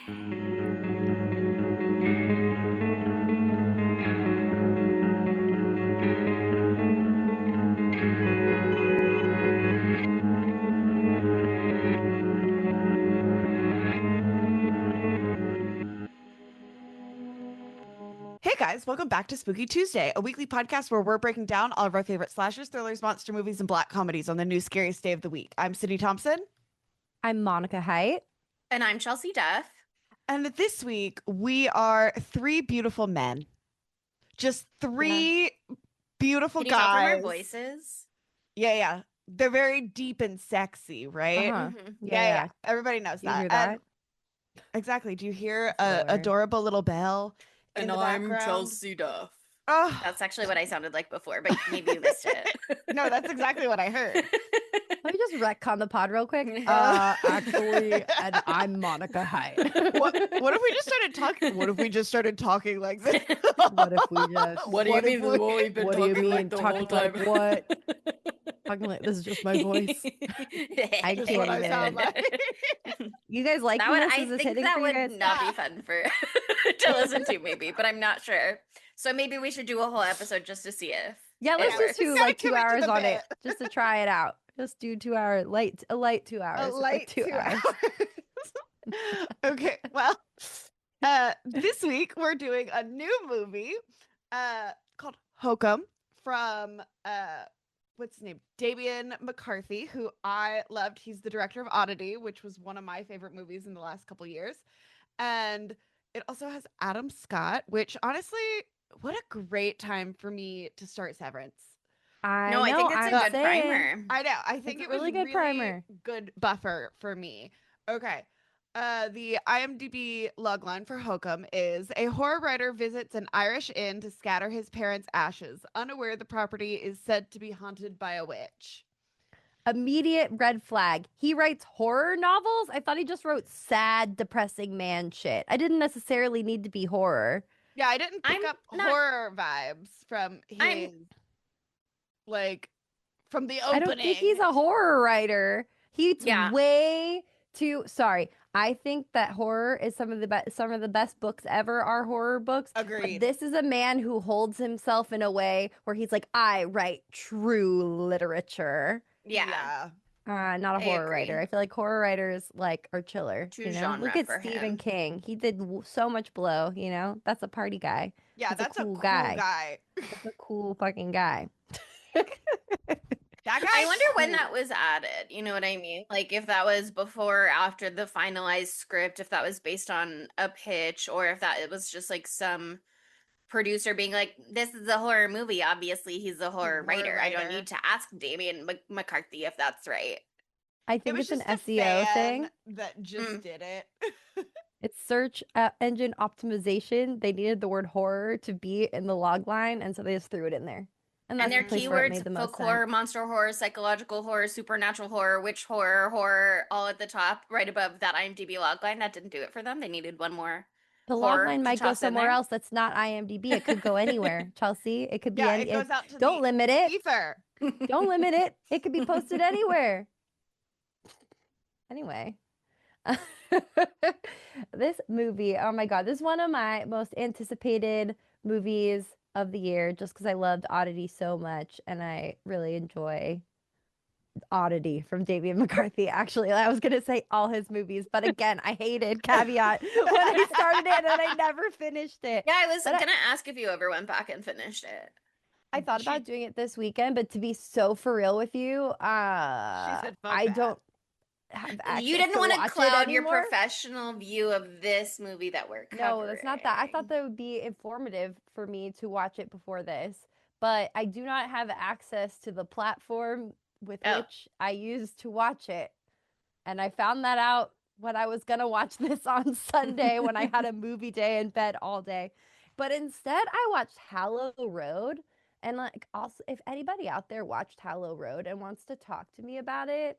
Hey guys, welcome back to Spooky Tuesday, a weekly podcast where we're breaking down all of our favorite slashers, thrillers, monster movies, and black comedies on the new scariest day of the week. I'm Sydney Thompson. I'm Monica Height. And I'm Chelsea Duff. And this week we are three beautiful men. Just three beautiful Can you tell from guys. our voices? Yeah. They're very deep and sexy, right? Uh-huh. Yeah. Everybody knows Do you that. hear that? Exactly. Do you hear That's a adorable little bell? And I'm Chelsea Duff. Oh, That's actually what I sounded like before, but maybe you missed it. no, that's exactly what I heard. Let me just retcon the pod real quick. Actually, and I'm Monica Height. What if we just started talking? What if we just started talking like this? What if we just? What do you mean? We've been What do you talking mean like the whole talking time? like what? Talking like this is just my voice. I That's what I can't sound even. like. You guys like That would, this? I Is this think hitting that for you would guys? not be fun for to listen to, maybe, but I'm not sure. So maybe we should do a whole episode just to see if. Yeah, let's it just do works. like 2 Commit to hours the on it bit. just to try it out. Just do 2 hour a light 2 hours. A It's light like 2 hours. Okay, well, this week we're doing a new movie called Hokum from what's his name? Damian McCarthy, who I loved. He's the director of Oddity, which was one of my favorite movies in the last couple years. And it also has Adam Scott, which honestly, what a great time for me to start Severance. No, I think it's a good primer. I know. I think It's it a was really good primer. good buffer for me. Okay. The IMDb logline for Hokum is: a horror writer visits an Irish inn to scatter his parents' ashes, unaware the property is said to be haunted by a witch. Immediate red flag. He writes horror novels? I thought he just wrote sad, depressing man shit. I didn't necessarily need to be horror. Yeah, I didn't pick I'm up not- horror vibes from his from the opening. I don't think he's a horror writer. He's Yeah. way too sorry. I think that horror is some of the best books ever are horror books. But Agreed. this is a man who holds himself in a way where he's like, I write true literature. Yeah. Not a I horror agree. writer. I feel like horror writers are chiller. Too you know? genre Look at for Stephen him. King. He did so much blow. That's a party guy. Yeah, He's a that's cool a guy. guy. That's a cool fucking guy. That guy. I wonder when that was added. You know what I mean? Like if that was before or after the finalized script, if that was based on a pitch, or if that it was just like some producer being like, this is a horror movie. Obviously, he's a horror writer. I don't writer. need to ask Damian McCarthy if that's right. I It think was it's an just a SEO fan thing. that just did it. It's search engine optimization. They needed the word horror to be in the log line, and so they just threw it in there. And that's their the place where it keywords: made the folk most horror, sense. monster horror, psychological horror, supernatural horror, witch horror, all at the top, right above that IMDb logline. That didn't do it for them. They needed one more. The horror log line to might go toss in somewhere there. else that's not IMDb. It could go anywhere, Chelsea. It could be Yeah, any. it goes out to don't the limit it. ether. Don't limit it. It could be posted anywhere. Anyway. This movie, oh my God, this is one of my most anticipated movies of the year just because I loved Oddity so much and I really enjoy Oddity from Damian McCarthy. Actually, I was going to say all his movies, but again, I hated caveat when I started it and I never finished it. Yeah, I was But gonna ask if you ever went back and finished it. I thought about doing it this weekend, but to be so for real with you, said, "Fuck I that." don't have access You didn't to want to watch it cloud your anymore. professional view of this movie that we're covering. No, that's not that. I thought that would be informative for me to watch it before this, but I do not have access to the platform with which I use to watch it. And I found that out when I was going to watch this on Sunday when I had a movie day in bed all day. But instead, I watched Hallow Road. And like, also, if anybody out there watched Hallow Road and wants to talk to me about it,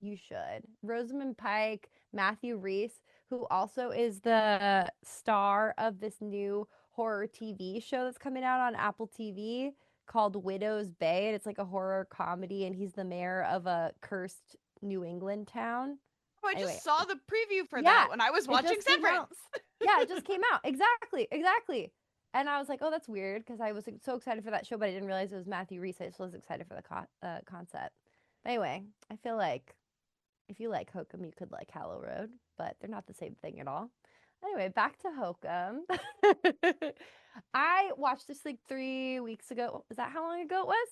you should. Rosamund Pike, Matthew Rhys, who also is the star of this new horror TV show that's coming out on Apple TV called Widow's Bay. And it's like a horror comedy, and he's the mayor of a cursed New England town. I Anyway. just saw the preview for Yeah, that when I was watching just came out. Severance. Yeah, it just came out. Exactly. And I was like, oh, that's weird because I was so excited for that show, but I didn't realize it was Matthew Rhys. I just was excited for the concept. But anyway, I feel like if you like Hokum, you could like Hallow Road, but they're not the same thing at all. Anyway, back to Hokum. I watched this like 3 weeks ago. Is that how long ago it was?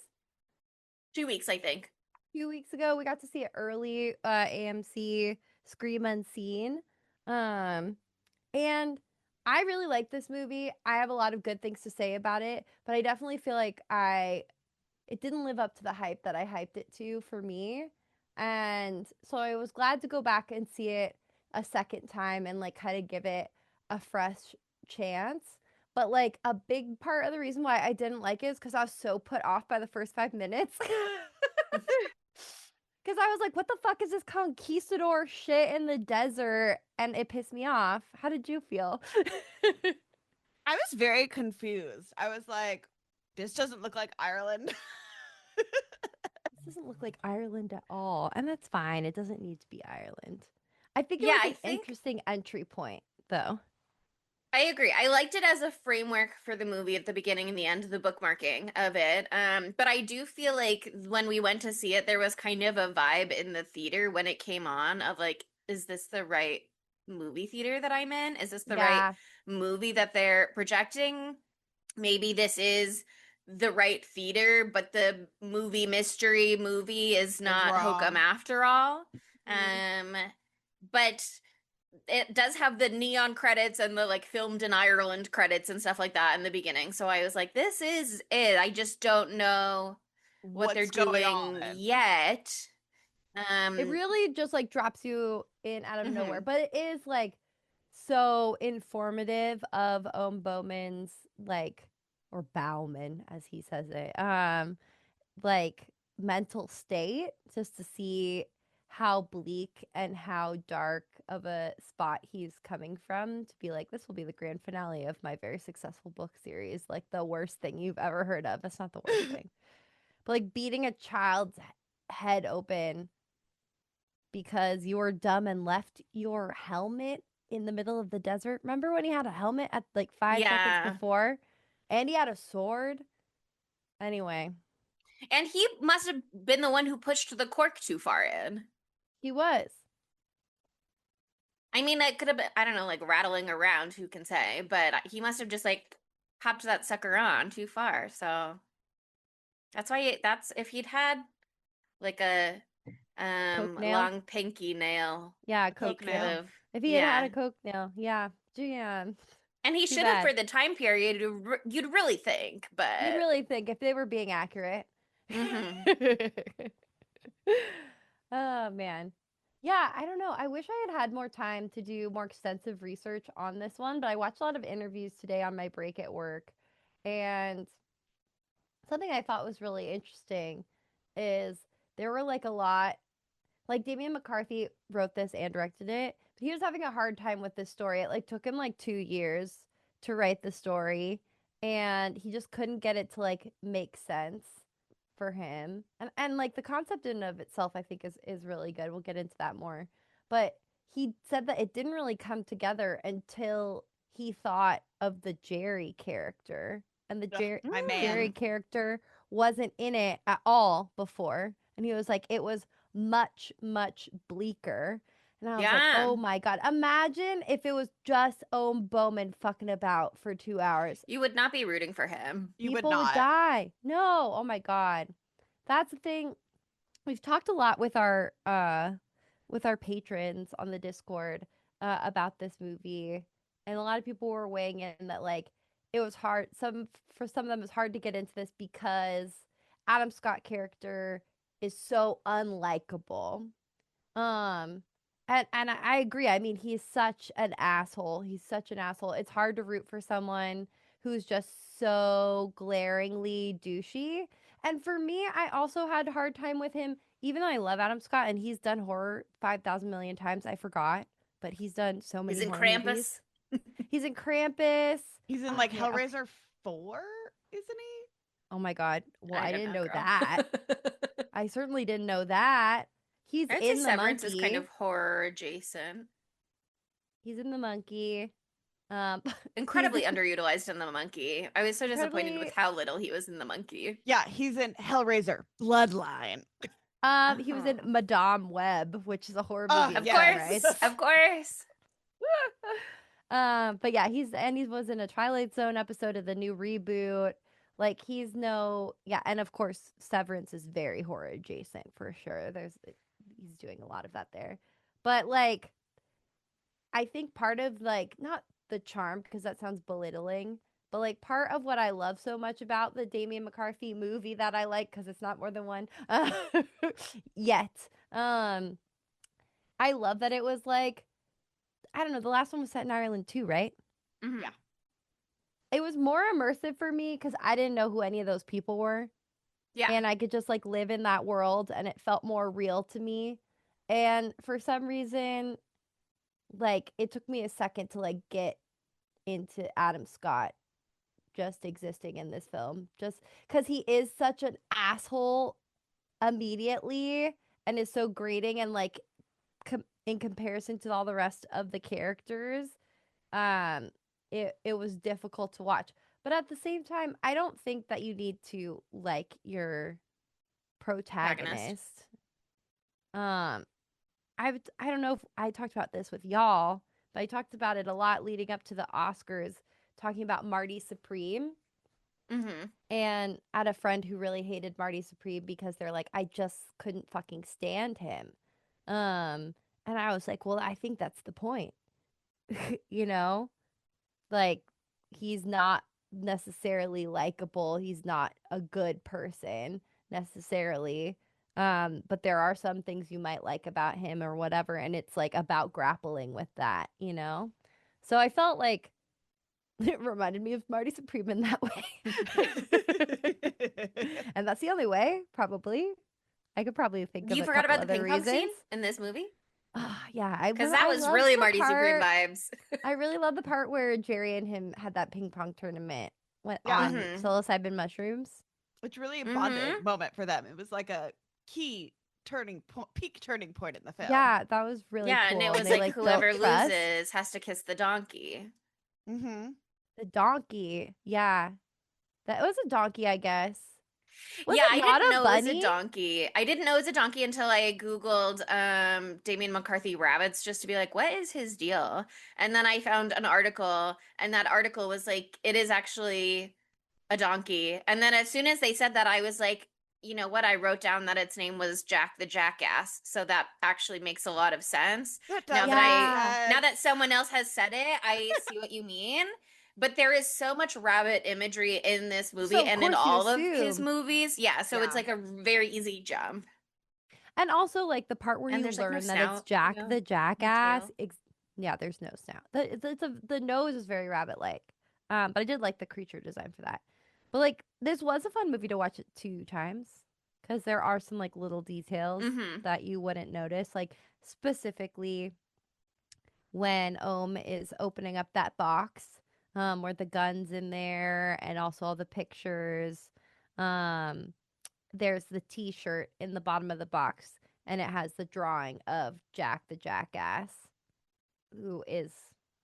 2 weeks, I think. 2 weeks ago. We got to see it early, AMC Scream Unseen. And I really like this movie. I have a lot of good things to say about it, but I definitely feel like it didn't live up to the hype that I hyped it to for me. And so I was glad to go back and see it a second time and like kind of give it a fresh chance. But like a big part of the reason why I didn't like it is because I was so put off by the first 5 minutes. Because I was like, what the fuck is this conquistador shit in the desert? And it pissed me off. How did you feel? I was very confused. I was like, this doesn't look like Ireland. This doesn't look like Ireland at all. And that's fine. It doesn't need to be Ireland. I think it Yeah, was I an think- interesting entry point, though. I agree. I liked it as a framework for the movie at the beginning and the end, the bookmarking of it. But I do feel like when we went to see it, there was kind of a vibe in the theater when it came on of like, is this the right movie theater that I'm in? Is this the right movie that they're projecting? Maybe this is the right theater, but the mystery movie is not Hokum after all. But it does have the neon credits and the like filmed in Ireland credits and stuff like that in the beginning. So I was like, this is it. I just don't know what they're doing yet. It really just like drops you in out of nowhere, but it is like so informative of Bowman's like, or Bauman as he says it, like mental state, just to see how bleak and how dark of a spot he's coming from, to be like, this will be the grand finale of my very successful book series, like the worst thing you've ever heard of. That's not the worst thing, but like beating a child's head open because you were dumb and left your helmet in the middle of the desert. Remember when he had a helmet at like 5 seconds before? And he had a sword. Anyway. And he must have been the one who pushed the cork too far in. He was. I mean, it could have been, I don't know, like rattling around, who can say, but he must have just like popped that sucker on too far. So that's why if he'd had like a long pinky nail. Yeah, coke nail. If he had a coke nail, yeah. And he should have for the time period, you'd really think, but you'd really think if they were being accurate. Oh man. Yeah, I don't know. I wish I had more time to do more extensive research on this one, but I watched a lot of interviews today on my break at work, and something I thought was really interesting is there were like a lot, like Damian McCarthy wrote this and directed it, but he was having a hard time with this story. It like took him like 2 years to write the story, and he just couldn't get it to like make sense for him. And like the concept in and of itself I think is really good. We'll get into that more. But he said that it didn't really come together until he thought of the Jerry character. And the Jerry character wasn't in it at all before. And he was like, it was much, much bleaker. And I was like, oh my God. Imagine if it was just Owen Bowman fucking about for 2 hours. You would not be rooting for him. People would die. No. Oh my God. That's the thing. We've talked a lot with our patrons on the Discord about this movie. And a lot of people were weighing in that like it was hard. For some of them, it's hard to get into this because Adam Scott character is so unlikable. And I agree. I mean, he's such an asshole. It's hard to root for someone who's just so glaringly douchey. And for me, I also had a hard time with him, even though I love Adam Scott and he's done horror 5,000 million times. I forgot, but he's done so many. He's in Krampus. Movies. He's in Krampus. He's in like Hellraiser 4, isn't he? Oh my God. Well, I didn't know that. I certainly didn't know that. He's I'd say in the Severance is kind Monkey. of horror adjacent. He's in the Monkey. Incredibly underutilized in the Monkey. I was so disappointed with how little he was in the Monkey. Yeah, he's in Hellraiser Bloodline. He was in Madame Web, which is a horror Oh, movie. Of yes. course, of course. But yeah, he was in a Twilight Zone episode of the new reboot. Like and of course Severance is very horror adjacent for sure. He's doing a lot of that there. But like I think part of like not the charm because that sounds belittling, but like part of what I love so much about the Damian McCarthy movie that I like because it's not more than one yet. I love that it was like I don't know. The last one was set in Ireland too, right? Mm-hmm. Yeah. It was more immersive for me because I didn't know who any of those people were. Yeah. And I could just like live in that world and it felt more real to me. And for some reason, like it took me a second to like get into Adam Scott just existing in this film. Just because he is such an asshole immediately and is so grating and like in comparison to all the rest of the characters, it was difficult to watch. But at the same time, I don't think that you need to like your protagonist. I don't know if I talked about this with y'all, but I talked about it a lot leading up to the Oscars, talking about Marty Supreme. Mm-hmm. And I had a friend who really hated Marty Supreme because they're like, I just couldn't fucking stand him. And I was like, well, I think that's the point. You know? Like, he's not necessarily likable. He's not a good person necessarily. But there are some things you might like about him or whatever. And it's like about grappling with that, you know? So I felt like it reminded me of Marty Supreme in that way. And that's the only way, probably. I could probably think of You a forgot couple about the other ping pong scene reasons. in this movie? Yeah, Because that was really Marty Supreme vibes. I really love the part where Jerry and him had that ping pong tournament went Yeah. on Mhm. psilocybin mushrooms. It's really a bonding moment for them. It was like a key peak turning point in the film. Yeah, that was really Yeah, cool. and it was they, like don't whoever trust. loses has to kiss the donkey. Mm-hmm. The donkey. Yeah. That was a donkey, I guess. Was Yeah, it I not didn't a know it was a bunny? donkey. I didn't know it was a donkey until I Googled Damian McCarthy rabbits just to be like, what is his deal? And then I found an article, and that article was like, it is actually a donkey. And then as soon as they said that, I was like, you know what? I wrote down that its name was Jack the Jackass. So that actually makes a lot of sense. That Now does that Yeah. now that someone else has said it, I see what you mean. But there is so much rabbit imagery in this movie So, of and in course, you all of his assume. movies. Yeah, so it's Yeah. like a very easy jump. And also, like, the part where And you there's, like, no learn that it's snout, Jack you know, the Jackass. tail. Yeah, there's no snout. The nose is very rabbit-like. But I did like the creature design for that. But, like, this was a fun movie to watch it 2 times. Because there are some, like, little details Mhm. that you wouldn't notice. Like, specifically when Ohm is opening up that box where the gun's in there and also all the pictures. There's the T-shirt in the bottom of the box, and it has the drawing of Jack the Jackass, who is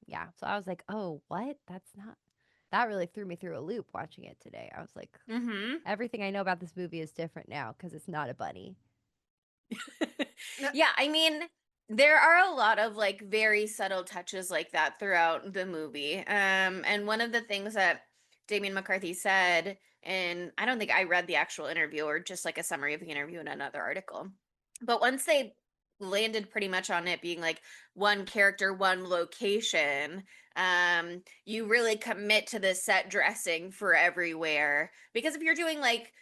yeah. So I was like, oh, what? That's not. That really threw me through a loop watching it today. I was like, Mhm. everything I know about this movie is different now because it's not a bunny. Yeah, I mean, there are a lot of like very subtle touches like that throughout the movie. And one of the things that Damian McCarthy said, and I don't think I read the actual interview or just like a summary of the interview in another article. But once they landed pretty much on it being like one character, one location, you really commit to the set dressing for everywhere. Because if you're doing like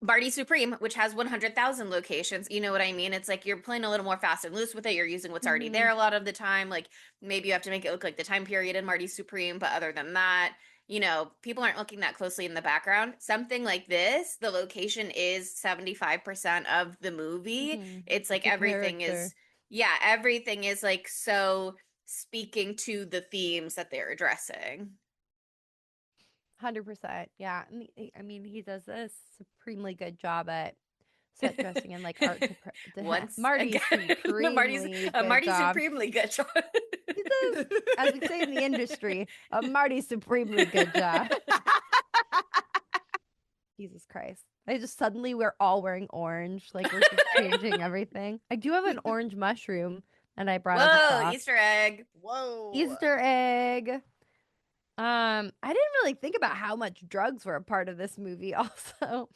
Barty Supreme, which has 100,000 locations, you know what I mean? It's like you're playing a little more fast and loose with it. You're using what's already there a lot of the time. Like maybe you have to make it look like the time period in Marty Supreme, but other than that, you know, people aren't looking that closely in the background. Something like this, the location is 75% of the movie. It's like The everything character. is, yeah, everything is like so speaking to the themes that they're addressing. 100%. Yeah. I mean, he does a supremely good job at set dressing and like art Once Marty again. supremely good Marty job. supremely good job. He does, as we say in the industry, a Marty supremely good job. Jesus Christ. I just suddenly we're all wearing orange. Like we're just changing everything. I do have an orange mushroom and I brought as a Whoa, prop. Easter egg. Whoa. Easter egg. I didn't really think about how much drugs were a part of this movie also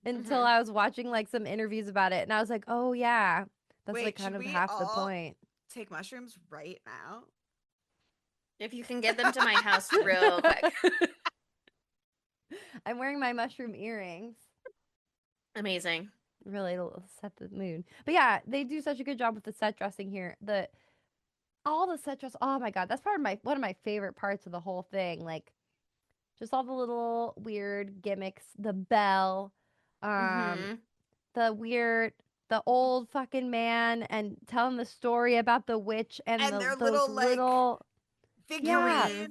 until I was watching like some interviews about it and I was like, "Oh yeah, that's Wait, like kind should of we half the all point." take mushrooms right now? If you can get them to my house real quick. I'm wearing my mushroom earrings. Amazing. Really it'll set the mood. But yeah, they do such a good job with the set dressing here. All the set dress. Oh my god, that's part of one of my favorite parts of the whole thing. Like just all the little weird gimmicks, the bell, Mm-hmm. the old fucking man and telling the story about the witch and their those little figurines.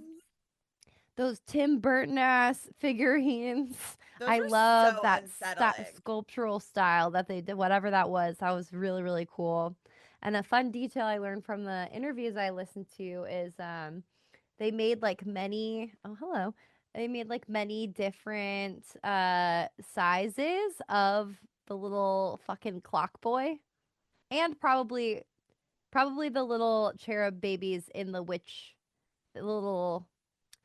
those Tim Burton ass figurines. Those I were love so that unsettling. sculptural style that they did, whatever that was. That was really, really cool. And a fun detail I learned from the interviews I listened to is they made like many, oh, hello. They made like many different sizes of the little fucking clock boy and probably the little cherub babies in the little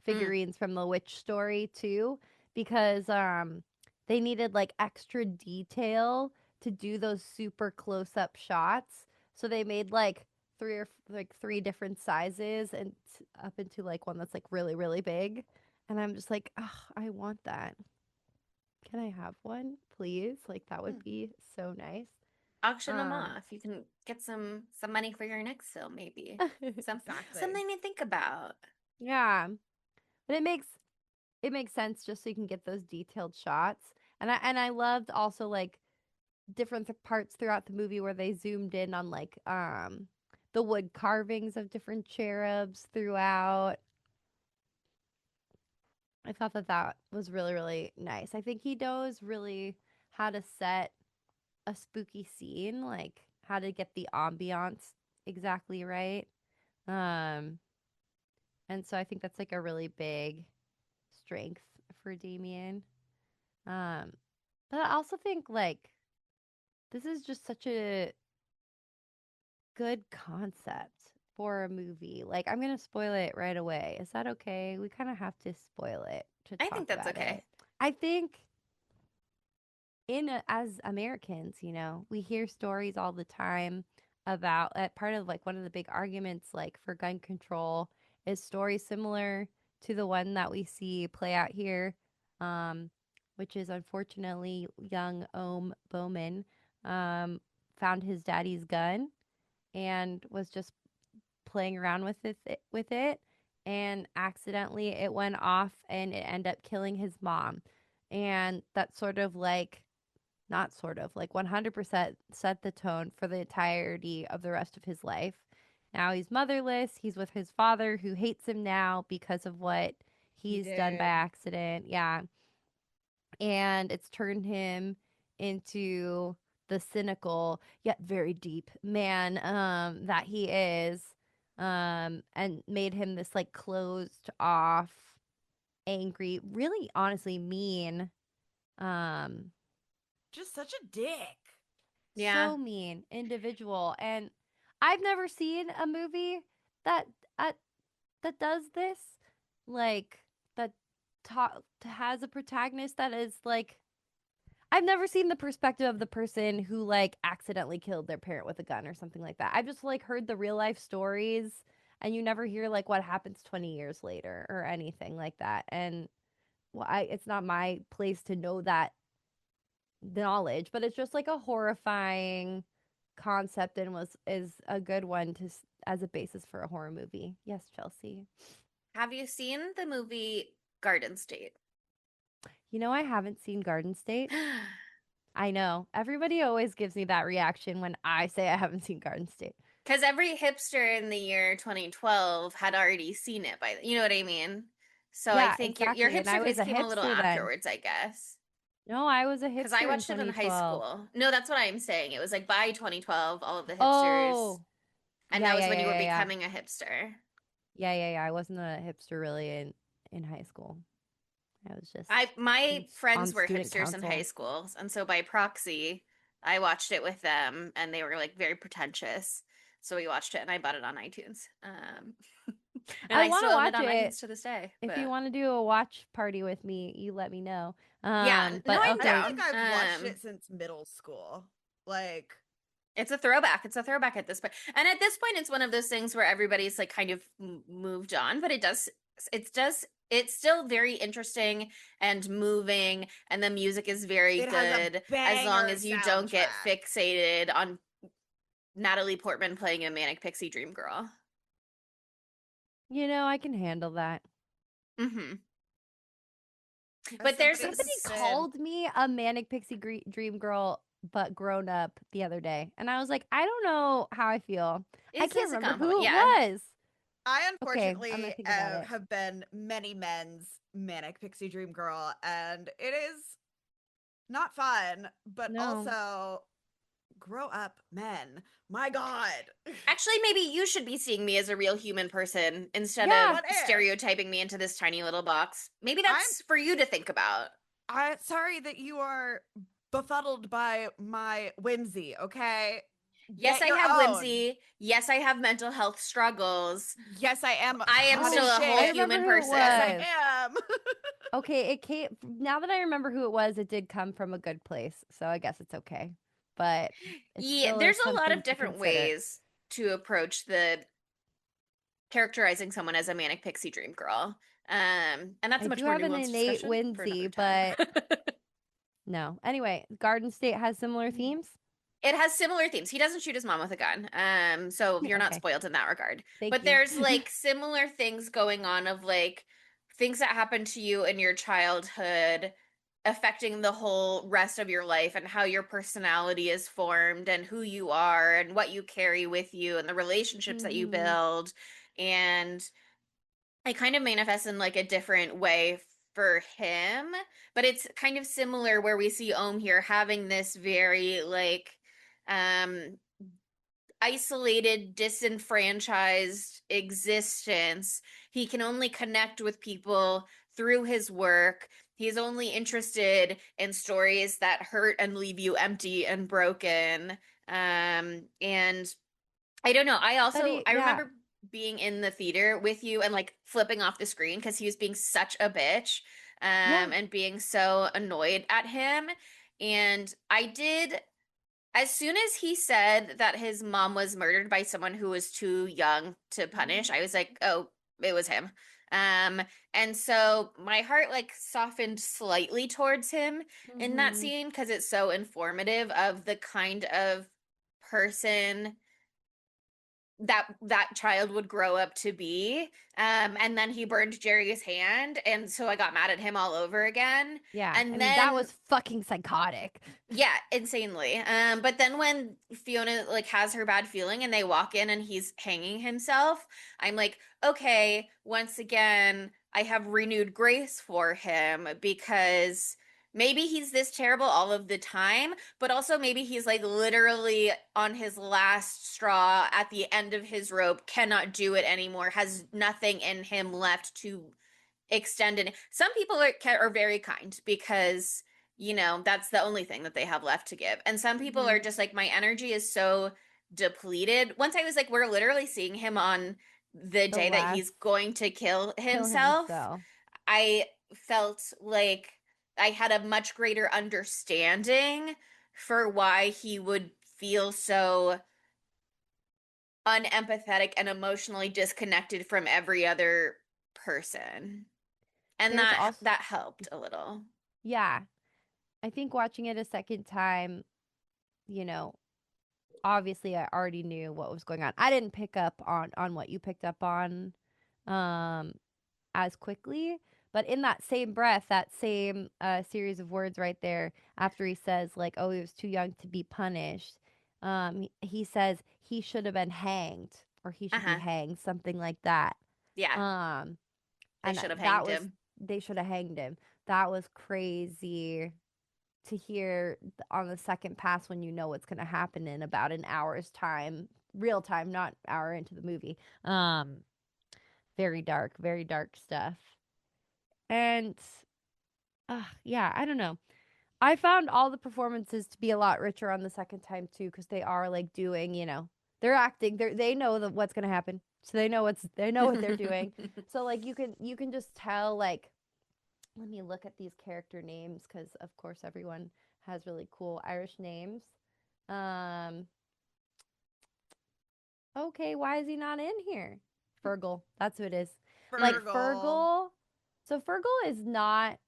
figurines from the witch story too because they needed like extra detail to do those super close up shots. So they made like three different sizes and up into like one that's like really really big. And I'm just like, oh, I want that. Can I have one, please? Like that would be so nice. Auction them off. You can get some money for your next film, maybe. Something to think about. Yeah, but it makes sense just so you can get those detailed shots. And I loved also like different parts throughout the movie where they zoomed in on like the wood carvings of different cherubs throughout. I thought that was really really nice. I think he knows really how to set a spooky scene, like how to get the ambiance exactly right. Um and so I think that's like a really big strength for Damian. Um but I also think like this is just such a good concept for a movie. Like I'm gonna spoil it right away. Is that okay? We kind of have to spoil it to I talk think that's about okay. it. I think as Americans, you know, we hear stories all the time about part of like one of the big arguments like for gun control is stories similar to the one that we see play out here, um, which is unfortunately young Ohm Bowman found his daddy's gun and was just playing around with it and accidentally it went off and it ended up killing his mom. And that sort of like not sort of like 100% set the tone for the entirety of the rest of his life. Now he's motherless. He's with his father who hates him now because of what he's done by accident. Yeah. And it's turned him into the cynical yet very deep man that he is, and made him this like closed off, angry, really honestly mean, um just such a dick. Yeah. so mean individual. And I've never seen a movie that uh, that does this, like that has a protagonist that is like I've never seen the perspective of the person who like accidentally killed their parent with a gun or something like that. I've just like heard the real life stories and you never hear like what happens 20 years later or anything like that. And well, it's not my place to know that knowledge, but it's just like a horrifying concept and is a good one as a basis for a horror movie. Yes, Chelsea. Have you seen the movie Garden State? You know, I haven't seen Garden State. I know. Everybody always gives me that reaction when I say I haven't seen Garden State. Because every hipster in the year 2012 had already seen it you know what I mean? So I Yeah, think your exactly. And I hipster was phase a came a little hipster then. afterwards, I guess. No, I was a Because hipster I watched in it in high 2012. school. No, that's what I'm saying. It was like by 2012, all of the hipsters, Oh, and yeah, that was yeah, when you were yeah, yeah, becoming a hipster. yeah, yeah, yeah. I wasn't a hipster really in high school. I was just My on friends were student hipsters in high council. school, and so by proxy, I watched it with them, and they were like very pretentious. So we watched it, and I bought it on iTunes. And I I want still to own it watch on it. iTunes to this day. If you But want to do a watch party with me, you let me know. yeah, no, But I'm I don't okay, think down. I've watched it since middle school. Like, It's a throwback. It's a throwback at this point. And at this point, it's one of those things where everybody's like kind of moved on, but it's still very interesting and moving, and the music is very it has a good as long banger as you don't get soundtrack. fixated on Natalie Portman playing a manic pixie dream girl. I can handle that. Hmm. As But there's somebody Somebody who's been called me a manic pixie dream girl, but grown up the other day, and I was like, I don't know how I feel. I can't is a remember compliment. who it Yeah. was. I Okay, I'm gonna unfortunately think about it. have been many men's manic pixie dream girl, and it is not fun, but No. also grow up, men. My God. Actually, maybe you should be seeing me as a real human person instead Yeah. of What if? stereotyping me into this tiny little box. Maybe that's for you to think about. I'm sorry that you are befuddled by my whimsy, okay? Yes, Get I your have own. whimsy. Yes, I have mental health struggles. Yes, I am. I am hot still as a whole shit. I remember human who it person. Yes, was. I am. Okay, it came. Now that I remember who it was, it did come from a good place, so I guess it's okay. But it Yeah, still there's is a lot something of to different consider. ways to approach the characterizing someone as a manic pixie dream girl. And that's I a much do more have an nuanced innate discussion for another whimsy, time. but no. Anyway, Garden State has similar themes. It has similar themes. He doesn't shoot his mom with a gun. So you're not Okay, spoiled in that regard. thank But you. there's like similar things going on of like things that happened to you in your childhood affecting the whole rest of your life and how your personality is formed and who you are and what you carry with you and the relationships that you Mhm. build. And it kind of manifests in like a different way for him, but it's kind of similar where we see Ohm here having this very like um isolated, disenfranchised existence. He can only connect with people through his work. He's only interested in stories that hurt and leave you empty and broken. And I don't know. I Yeah, remember being in the theater with you and like flipping off the screen because he was being such a bitch, yeah. and being so annoyed at him. And I did, as soon as he said that his mom was murdered by someone who was too young to punish, I was like, oh, it was him. Um, and so my heart like softened slightly towards him in that Mhm. scene because it's so informative of the kind of person that child would grow up to be. And then he burned Jerry's hand, and so I got mad at him all over again. Yeah. I And mean, that then was fucking psychotic. yeah, insanely. But then when Fiona like has her bad feeling and they walk in and he's hanging himself, I'm like, okay, once again, I have renewed grace for him because maybe he's this terrible all of the time, but also maybe he's like literally on his last straw at the end of his rope, cannot do it anymore, has nothing in him left to extend it. Some people are very kind because that's the only thing that they have left to give. And some people are Mhm. just like, my energy is so depleted. Once I was like, we're literally seeing him on the The day that last he's going to kill kill himself. himself. I felt like I had a much greater understanding for why he would feel so unempathetic and emotionally disconnected from every other person. And There's that also that helped a little. yeah. I think watching it a second time, you know, obviously I already knew what was going on. I didn't pick up on what you picked up on um as quickly, but in that same breath, that same series of words right there after he says like, "Oh, he was too young to be punished." He says he should have been hanged or he should be Uh-huh. hanged, something like that. Yeah, Um they and should have that hanged was him. they should have hanged him. That was crazy. to hear on the second pass when you know what's going to happen in about an hour's time, real time, not hour into the movie. Very dark stuff. And yeah, I don't know. I found all the performances to be a lot richer on the second time too, because they are like doing, they're acting. They know what's gonna happen, so they know what they're doing. So like you can just tell like, let me look at these character names because of course everyone has really cool Irish names. Okay, why is he not in here? Fergal, that's who it is. Like Fergal. So Fergal is not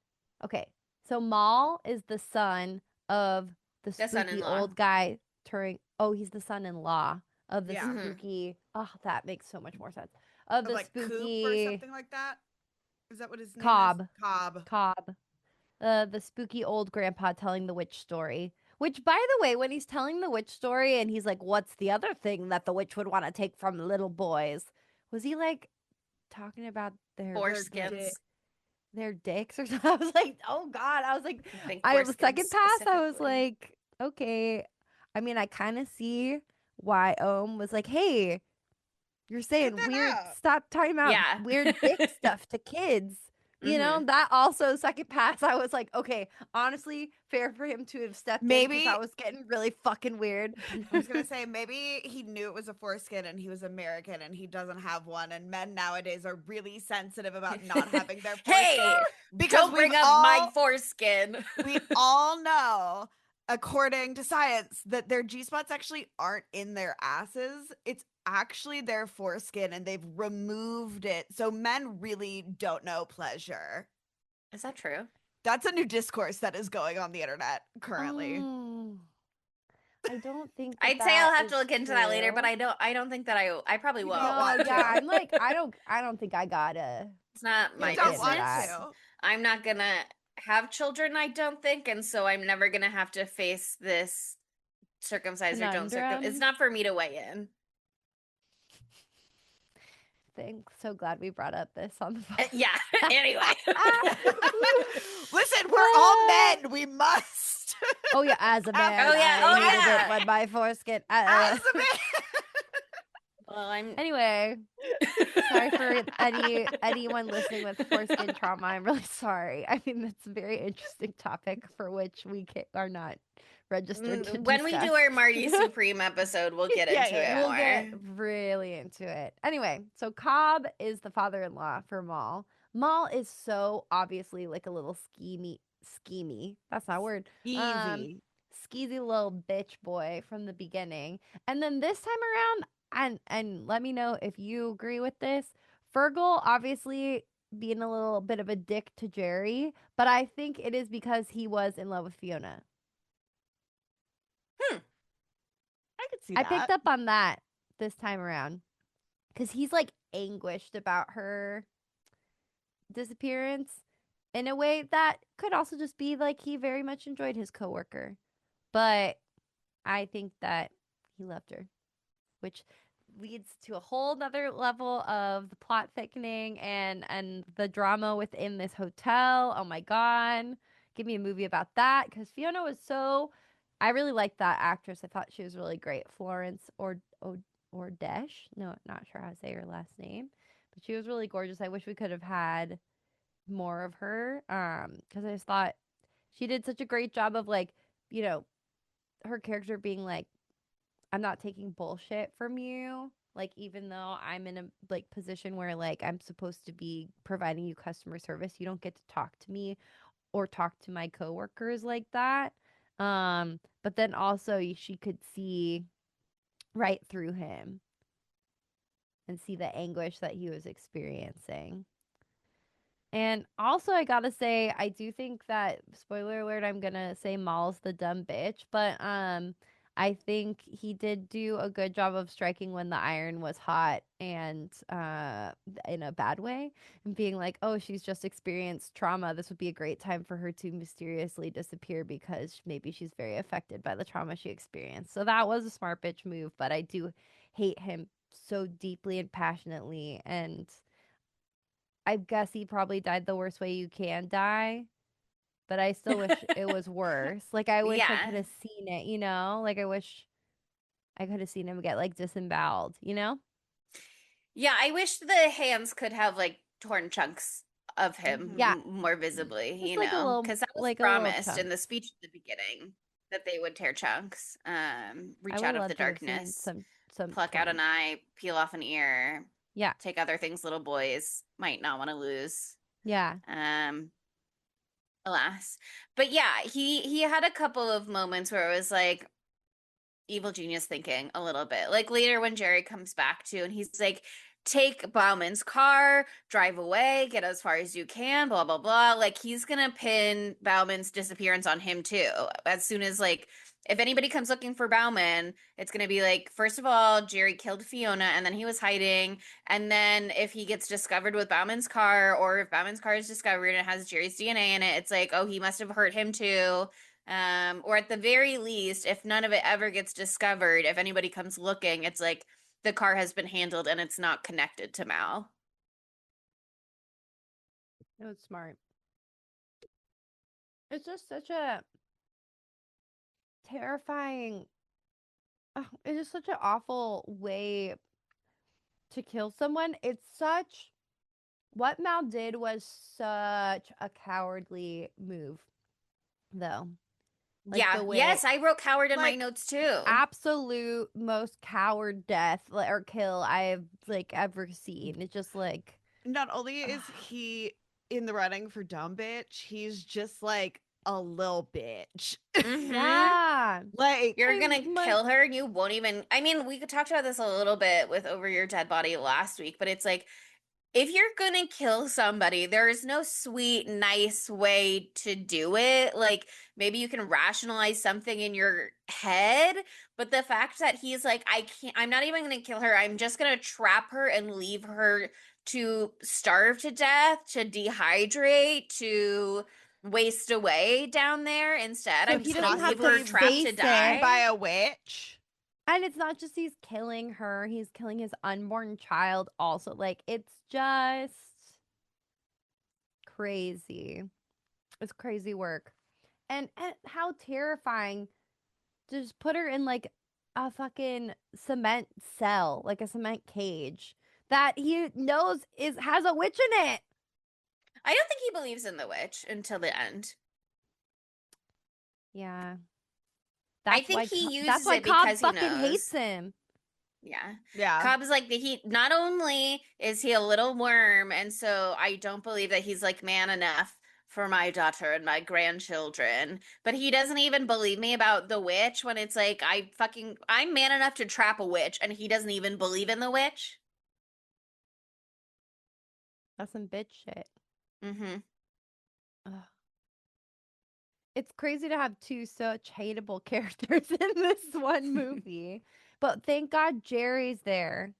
okay. So Mal is the son of the spooky son-in-law. old guy Turing. Oh, he's the son-in-law of the Yeah. spooky. Oh, that makes so much more sense. Of the like spooky Coop or something like that. Is that what his name Cobb. is? Cobb. Cobb. The spooky old grandpa telling the witch story. Which, by the way, when he's telling the witch story and he's like, "What's the other thing that the witch would want to take from little boys?" Was he like talking about their foreskins? Their dicks or something? I was like, "Oh God!" I was like, the second foreskins pass, I was specifically. like, "Okay." I mean, I kind of see why Ohm was like, "Hey, you're saying that weird. out. Stop talking about Yeah. weird dick stuff to kids." You know, that also second pass, I was like, okay, honestly, fair for him to have stepped in because Maybe that was getting really fucking weird. I was gonna say maybe he knew it was a foreskin and he was American and he doesn't have one, and men nowadays are really sensitive about not having their foreskin. Hey, because don't bring up my foreskin. We all know, according to science, that their G-spots actually aren't in their asses. It's actually their foreskin and they've removed it. So men really don't know pleasure. Is that true? That's a new discourse that is going on the internet currently. Oh, I don't think I'd say I'll have to look into that later, but I don't think that I probably You won't. don't want yeah, to. I'm like, I don't think I gotta. It's not my You don't business. want to. I'm not gonna have children, I don't think, and so I'm never gonna have to face this circumcised or don't circumcise. It's not for me to weigh in. Thanks. So glad we brought up this on the phone. Yeah. Anyway. Listen, we're all men. We must. Oh yeah, as a man, Oh, yeah. I Oh, hated yeah. it when my foreskin. As a man. Well, Anyway, sorry for anyone listening with foreskin trauma. I'm really sorry. I mean, that's a very interesting topic for which we are not registered to when we do our Marty Supreme episode, we'll get into it more. We'll get really into it. Anyway, so Cobb is the father-in-law for Mal. Mal is so obviously like a little schemy. That's not a word. Easy. Skeezy little bitch boy from the beginning. And then this time around, and let me know if you agree with this. Fergal obviously being a little bit of a dick to Jerry, but I think it is because he was in love with Fiona. I could see that. I picked up on that this time around because he's like anguished about her disappearance in a way that could also just be like he very much enjoyed his coworker. But I think that he loved her, which leads to a whole nother level of the plot thickening and the drama within this hotel. Oh my God. Give me a movie about that because Fiona was so. I really liked that actress. I thought she was really great. Florence or Desh. No, not sure how to say her last name, but she was really gorgeous. I wish we could have had more of her. Because I just thought she did such a great job of like, her character being like, I'm not taking bullshit from you. Like, even though I'm in a like position where like I'm supposed to be providing you customer service, you don't get to talk to me or talk to my coworkers like that. But then also she could see right through him and see the anguish that he was experiencing. And also, I gotta say, I do think that spoiler alert, I'm gonna say Mal's the dumb bitch, but I think he did do a good job of striking when the iron was hot and in a bad way, and being like, oh, she's just experienced trauma. This would be a great time for her to mysteriously disappear because maybe she's very affected by the trauma she experienced. So that was a smart bitch move, but I do hate him so deeply and passionately, and I guess he probably died the worst way you can die. but I still wish it was worse. Like, I wish I Yeah. could have seen it, you know? Like, I wish I could have seen him get, like, disemboweled, you know? Yeah, I wish the hands could have like torn chunks of him Yeah. more visibly, Just you like know, because that was a little promised in chunk. the speech at the beginning that they would tear chunks, I reach would out of love the to have seen darkness, some pluck out an torn. eye, peel off an ear, Yeah. take other things little boys might not want to lose. Yeah. Alas. But yeah, he had a couple of moments where it was like evil genius thinking a little bit. Like later when Jerry comes back to and he's like, take Bauman's car, drive away, get as far as you can, blah, blah, blah. Like he's gonna pin Bauman's disappearance on him too. As soon as like if anybody comes looking for Bauman, it's gonna be like, first of all, Jerry killed Fiona and then he was hiding. And then if he gets discovered with Bauman's car, or if Bauman's car is discovered and it has Jerry's DNA in it, it's like, oh, he must have hurt him too. Or at the very least, if none of it ever gets discovered, if anybody comes looking, it's like the car has been handled and it's not connected to Mal. It was smart. It's just such a terrifying, it's just such an awful way to kill someone. What Mal did was such a cowardly move, though. Like Yeah. the way, Yes, I wrote coward in my Like, notes too. absolute most coward death or kill I've like ever seen. It's just like, not only is he in the running for dumb bitch, he's just like a little bitch. Mhm. yeah. Like You're gonna my- kill her and you won't even. I mean, we could talk about this a little bit with Over Your Dead Body last week, but it's like if you're gonna kill somebody, there is no sweet, nice way to do it. Like maybe you can rationalize something in your head, but the fact that he's like, I'm not even gonna kill her. I'm just gonna trap her and leave her to starve to death, to dehydrate, to waste away down there instead. So I'm he just gonna doesn't have leave her to trapped to face it die. by a witch. And it's not just he's killing her, he's killing his unborn child also. Like, it's just crazy. It's crazy work. And how terrifying to just put her in like a fucking cement cell, like a cement cage that he knows has a witch in it. I don't think he believes in the witch until the end. Yeah. I think he that's uses why it Cobb because he fucking knows. hates him. Yeah. Yeah. Cobb's like not only is he a little worm, and so I don't believe that he's like man enough for my daughter and my grandchildren, but he doesn't even believe me about the witch when it's like I'm man enough to trap a witch and he doesn't even believe in the witch. That's some bitch shit. Mm-hmm. Ugh. It's crazy to have two such hateable characters in this one movie. But thank God Jerry's there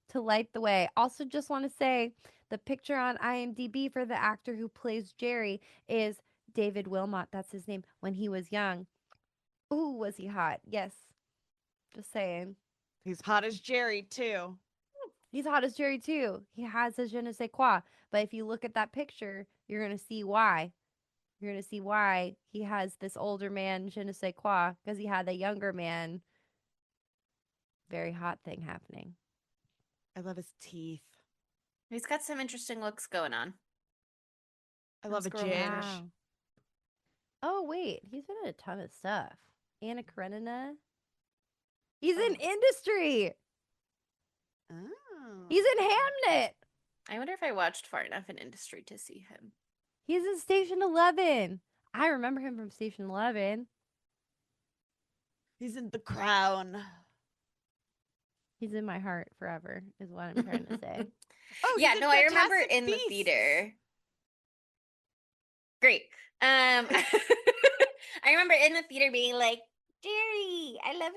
to light the way. Also, just want to say the picture on IMDb for the actor who plays Jerry is David Wilmot. That's his name. When he was young. Ooh, was he hot? Yes. Just saying. He's hot as Jerry too. He's hot as Jerry too. He has a je ne sais quoi. But if you look at that picture, you're going to see why. You're going to see why he has this older man je ne sais quoi, because he had a younger man. Very hot thing happening. I love his teeth. He's got some interesting looks going on. I love a Scroll ginge. Wow. Oh, wait. He's been in a ton of stuff. Anna Karenina. He's in Industry. Oh. He's in Hamnet. I wonder if I watched far enough in Industry to see him. He's in Station 11. I remember him from Station 11. He's in The Crown. He's in my heart forever, is what I'm trying to say. Oh, yeah, he's in no, I remember Fantastic in the Beasts. theater. Great. I remember in the theater being like, Jerry, I love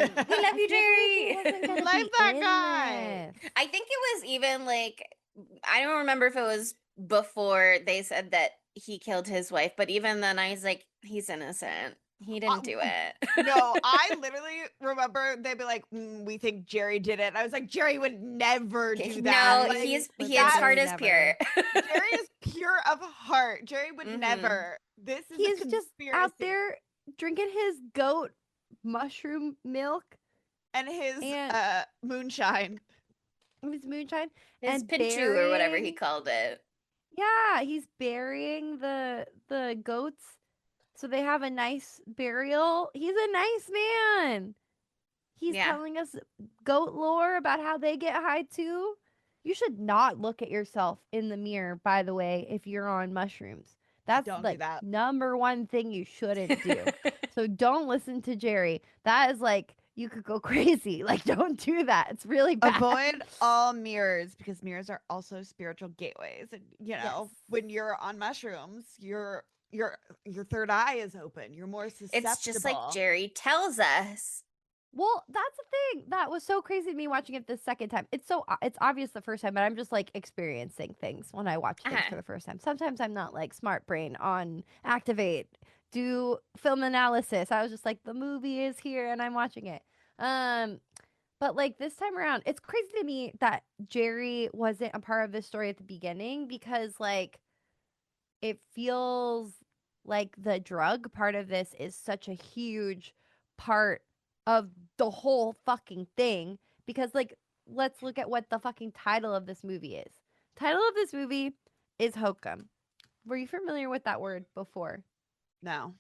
him. We love you, Jerry. Like that guy. I think it was even like, I don't remember if it was before they said that he killed his wife, but even then I was like, he's innocent. He didn't do it. No, I literally remember they'd be like, we think Jerry did it. And I was like, Jerry would never do that. No, Like, he is Would his heart literally is never. pure. Jerry is pure of heart. Jerry would never. This is He's a just conspiracy. out there drinking his goat mushroom milk and his and moonshine. his moonshine His and pinchu or whatever he burying. called it. Yeah, he's burying the goats so they have a nice burial. He's a nice man. He's Yeah. telling us goat lore about how they get high too. You should not look at yourself in the mirror, by the way, if you're on mushrooms. That's Don't like do that. number one thing you shouldn't do. So don't listen to Jerry. That is like you could go crazy. Like don't do that. It's really bad. Avoid all mirrors because mirrors are also spiritual gateways. And you know, Yes. when you're on mushrooms, your third eye is open. You're more susceptible. It's just like Jerry tells us. Well, that's the thing that was so crazy to me watching it the second time. It's obvious the first time, but I'm just like experiencing things when I watch things for the first time. Sometimes I'm not like smart brain on activate, do film analysis. I was just like the movie is here and I'm watching it. But like this time around, it's crazy to me that Jerry wasn't a part of this story at the beginning because like it feels like the drug part of this is such a huge part of the whole fucking thing because like let's look at what the fucking title of this movie is. Title of this movie is Hokum. Were you familiar with that word before? No.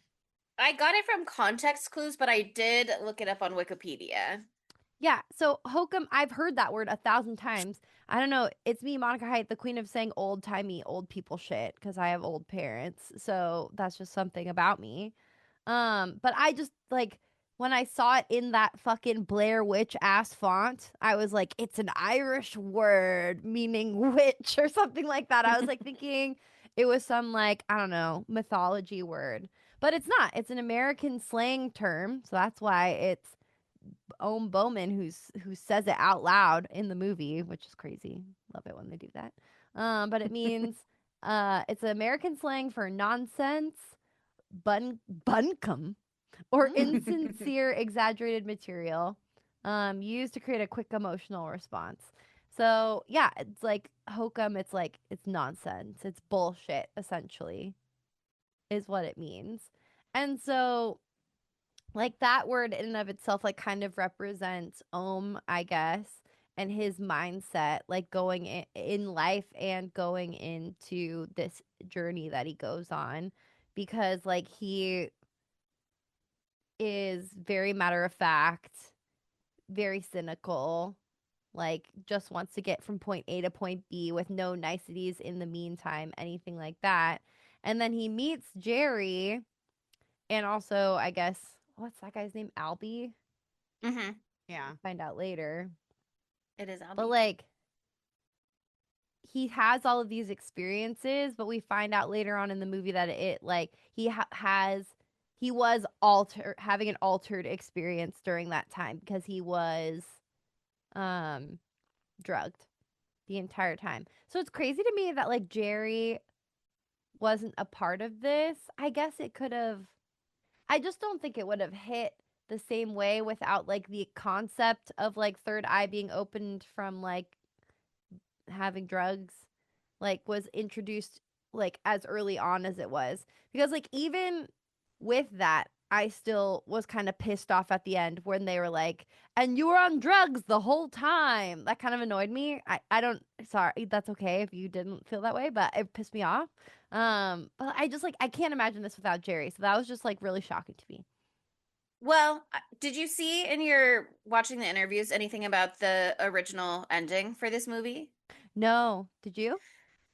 I got it from context clues, but I did look it up on Wikipedia. Yeah, so Hokum, I've heard that word 1,000 times. I don't know. It's me, Monica Haidt, the queen of saying old-timey old people shit because I have old parents. So that's just something about me. But I just like when I saw it in that fucking Blair Witch ass font, I was like, it's an Irish word meaning witch or something like that. I was like thinking it was some like, I don't know, mythology word. But it's not. It's an American slang term. So that's why it's Ohm Bowman who says it out loud in the movie, which is crazy. Love it when they do that. But it means it's an American slang for nonsense, bunkum, or insincere, exaggerated material used to create a quick emotional response. So yeah, it's like hokum. It's like it's nonsense. It's bullshit. Essentially, is what it means. And so like that word in and of itself like kind of represents Ohm, I guess, and his mindset like going in life and going into this journey that he goes on because like he is very matter of fact, very cynical, like just wants to get from point A to point B with no niceties in the meantime, anything like that. And then he meets Jerry and also I guess what's that guy's name? Albie? Mm-hmm. Yeah. We'll find out later. It is Albie. But like he has all of these experiences, but we find out later on in the movie that it like he was having an altered experience during that time because he was drugged the entire time. So it's crazy to me that like Jerry wasn't a part of this. I guess it could have I just don't think it would have hit the same way without like the concept of like third eye being opened from like having drugs like was introduced like as early on as it was because like even with that I still was kind of pissed off at the end when they were like and you were on drugs the whole time. That kind of annoyed me. I don't sorry, that's okay if you didn't feel that way, but it pissed me off. But I just like I can't imagine this without Jerry. So that was just like really shocking to me. Well, did you see in your watching the interviews anything about the original ending for this movie? No, did you?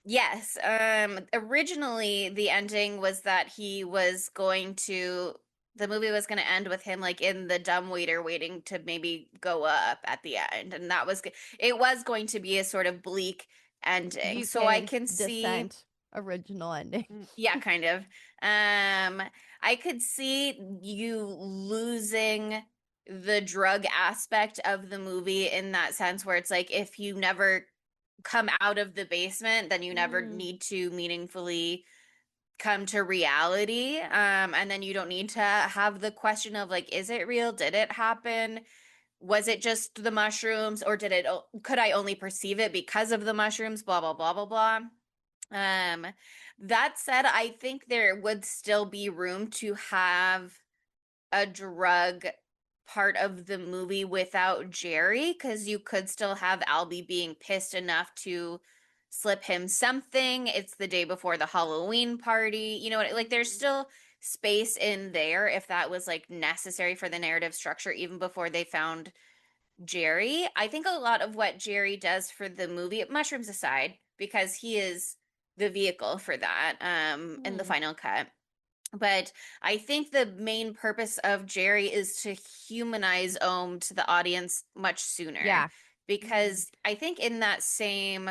Yes. Originally the ending was that the movie was going to end with him like in the dumbwaiter waiting to maybe go up at the end. And it was going to be a sort of bleak ending. So I can see Descent original ending. Yeah, kind of. I could see you losing the drug aspect of the movie in that sense where it's like if you never come out of the basement, then you never need to meaningfully come to reality. And then you don't need to have the question of like, is it real? Did it happen? Was it just the mushrooms or could I only perceive it because of the mushrooms? Blah, blah, blah, blah, blah. Um, that said, I think there would still be room to have a drug part of the movie without Jerry, because you could still have Albie being pissed enough to slip him something. It's the day before the Halloween party. You know what? Like, there's still space in there if that was like necessary for the narrative structure, even before they found Jerry. I think a lot of what Jerry does for the movie, mushrooms aside, because he is the vehicle for that, in the final cut. But I think the main purpose of Jerry is to humanize Ohm to the audience much sooner. Yeah. Because I think in that same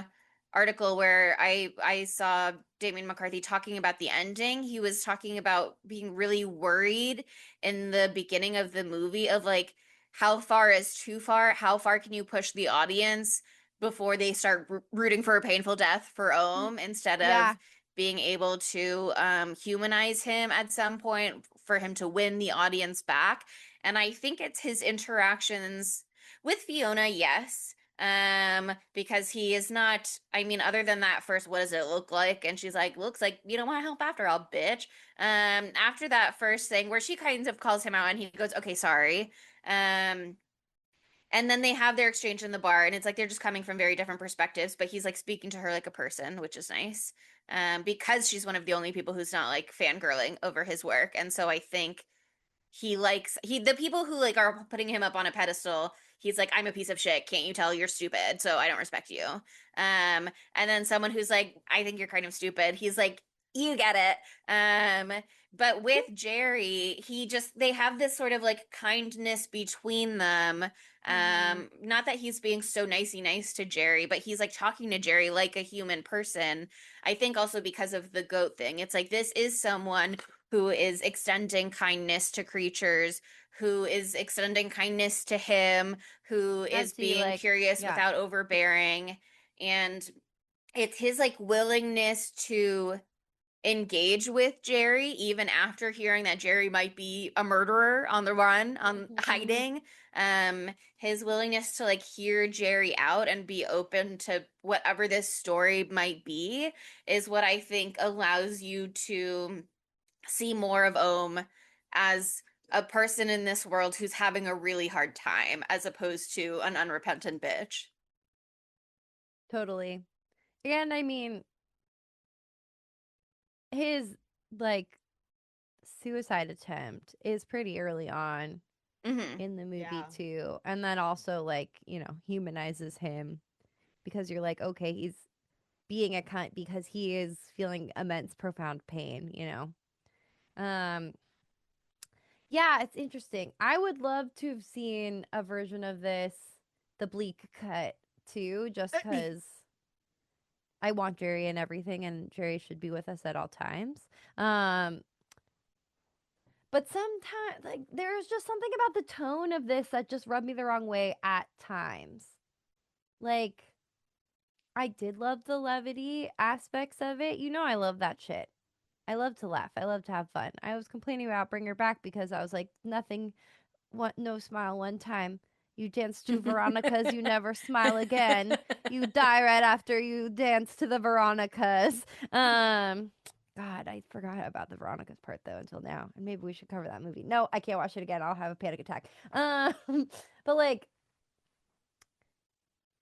article where I saw Damian McCarthy talking about the ending, he was talking about being really worried in the beginning of the movie of like, how far is too far? How far can you push the audience before they start rooting for a painful death for Ohm instead Yeah. of being able to humanize him at some point for him to win the audience back. And I think it's his interactions with Fiona, yes. Because he is not, I mean, other than that first, what does it look like? And she's like, looks like you don't want to help after all, bitch. After that first thing where she kind of calls him out and he goes, okay, sorry. And then they have their exchange in the bar, and it's like they're just coming from very different perspectives, but he's like speaking to her like a person, which is nice. Because she's one of the only people who's not like fangirling over his work. And so I think the people who like are putting him up on a pedestal, he's like, I'm a piece of shit. Can't you tell you're stupid? So I don't respect you. And then someone who's like, I think you're kind of stupid. He's like, you get it. But with Jerry, they have this sort of like kindness between them. Not that he's being so nicey nice to Jerry, but he's like talking to Jerry like a human person. I think also because of the goat thing. It's like this is someone who is extending kindness to creatures, who is extending kindness to him, who is being curious without overbearing. And it's his like willingness to engage with Jerry even after hearing that Jerry might be a murderer on the run, on hiding. His willingness to like hear Jerry out and be open to whatever this story might be is what I think allows you to see more of Ohm as a person in this world who's having a really hard time as opposed to an unrepentant bitch. Totally. And I mean, his like suicide attempt is pretty early on in the movie too. And then also like, humanizes him because you're like, okay, he's being a cunt because he is feeling immense profound pain, Yeah, it's interesting. I would love to have seen a version of this, the bleak cut too, just because I want Jerry and everything, and Jerry should be with us at all times. But sometimes, like, there's just something about the tone of this that just rubbed me the wrong way at times. Like, I did love the levity aspects of it. I love that shit. I love to laugh. I love to have fun. I was complaining about Bring Her Back because I was like, no smile one time. You dance to Veronica's, you never smile again. You die right after you dance to the Veronicas. God, I forgot about the Veronica's part though until now. And maybe we should cover that movie. No, I can't watch it again. I'll have a panic attack. But like,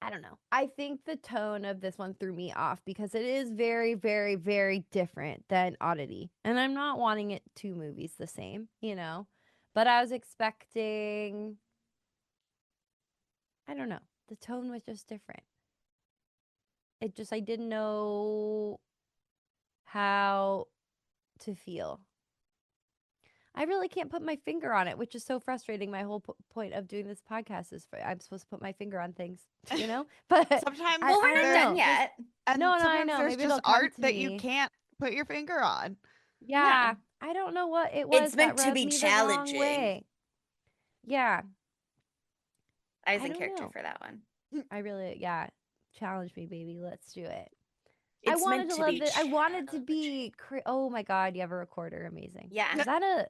I don't know. I think the tone of this one threw me off because it is very, very, very different than Oddity. And I'm not wanting it two movies the same, But I was expecting, I don't know. The tone was just different. I didn't know how to feel. I really can't put my finger on it, which is so frustrating. My whole point of doing this podcast is I'm supposed to put my finger on things, But sometimes we're not done yet. And no, sometimes I know. there's Maybe just art that you can't put your finger on. Yeah, I don't know what it was. It's meant that to be me challenging. The wrong way. Yeah, I was in character for that one. I really, challenge me, baby. Let's do it. It's I wanted to love it. I wanted to be. Oh my god, you have a recorder? Amazing. Yeah. Is that a?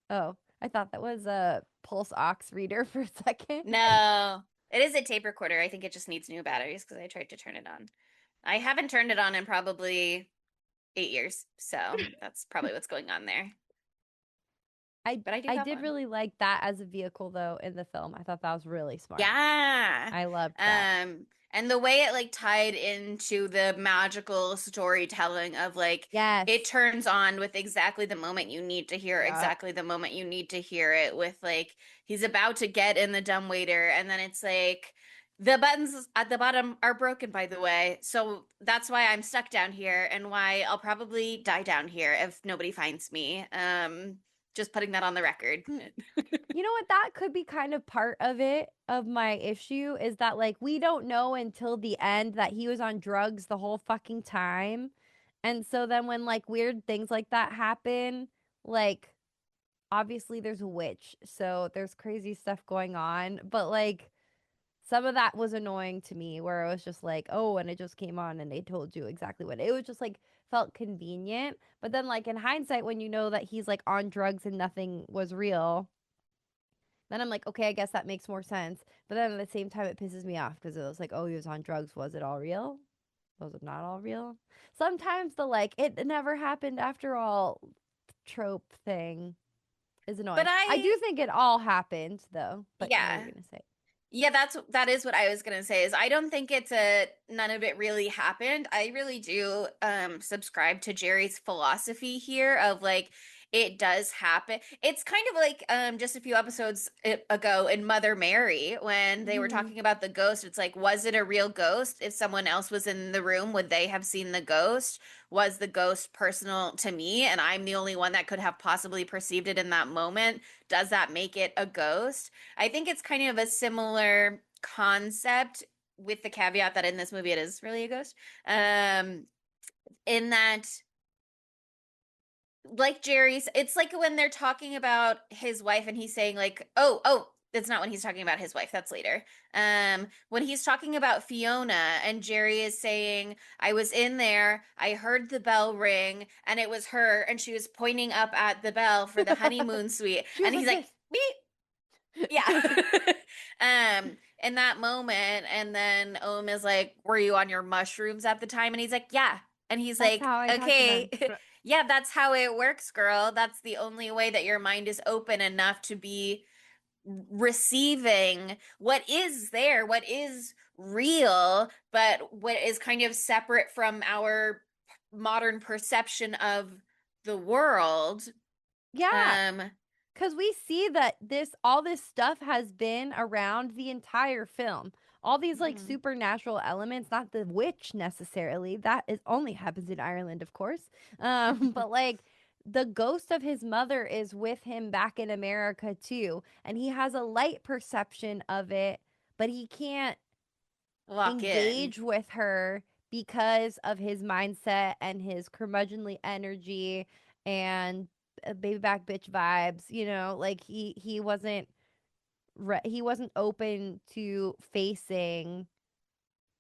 Oh, I thought that was a Pulse Ox reader for a second. No, it is a tape recorder. I think it just needs new batteries because I tried to turn it on. I haven't turned it on in probably 8 years, so that's probably what's going on there. But I do I have did one. really like that as a vehicle though in the film. I thought that was really smart. Yeah. I loved that. And the way it like tied into the magical storytelling of like Yes. it turns on with exactly the moment you need to hear, Yeah. exactly the moment you need to hear it, with like he's about to get in the dumbwaiter and then it's like the buttons at the bottom are broken, by the way. So that's why I'm stuck down here and why I'll probably die down here if nobody finds me. Just putting that on the record. You know what? That could be kind of part of it, of my issue, is that like we don't know until the end that he was on drugs the whole fucking time. And so then when like weird things like that happen, like obviously there's a witch, so there's crazy stuff going on, but like some of that was annoying to me where it was just like, oh, and it just came on and they told you exactly what it was, just like felt convenient. But then like in hindsight, when you know that he's like on drugs and nothing was real, then I'm like, okay, I guess that makes more sense. But then at the same time, it pisses me off because it was like, oh, he was on drugs. Was it all real? Was it not all real? Sometimes the like, it never happened after all trope thing is But annoying. I do think it all happened though. But what were yeah. you gonna say? Yeah, that is what I was gonna say is I don't think it's a none of it really happened. I really do subscribe to Jerry's philosophy here of like it does happen. It's kind of like just a few episodes ago in Mother Mary when they were Mhm. talking about the ghost. It's like, was it a real ghost? If someone else was in the room, would they have seen the ghost? Was the ghost personal to me and I'm the only one that could have possibly perceived it in that moment? Does that make it a ghost? I think it's kind of a similar concept with the caveat that in this movie it is really a ghost. In that, like Jerry's, it's like when they're talking about his wife and he's saying like, oh, it's not when he's talking about his wife, that's later. When he's talking about Fiona and Jerry is saying, I was in there, I heard the bell ring, and it was her, and she was pointing up at the bell for the honeymoon suite. She was And he's like like, this. beep. Yeah. In that moment, and then Ohm is like, were you on your mushrooms at the time? And he's like, yeah. And he's That's like, how I talk to okay, them. yeah, that's how it works, girl. That's the only way that your mind is open enough to be receiving what is there, what is real, but what is kind of separate from our modern perception of the world. Yeah. Um, Because we see that all this stuff has been around the entire film. All these like mhm. supernatural elements, not the witch necessarily. That is only happens in Ireland, of course. But like the ghost of his mother is with him back in America too, and he has a light perception of it, but he can't Lock in. engage with her because of his mindset and his curmudgeonly energy and baby back bitch vibes, like he wasn't open to facing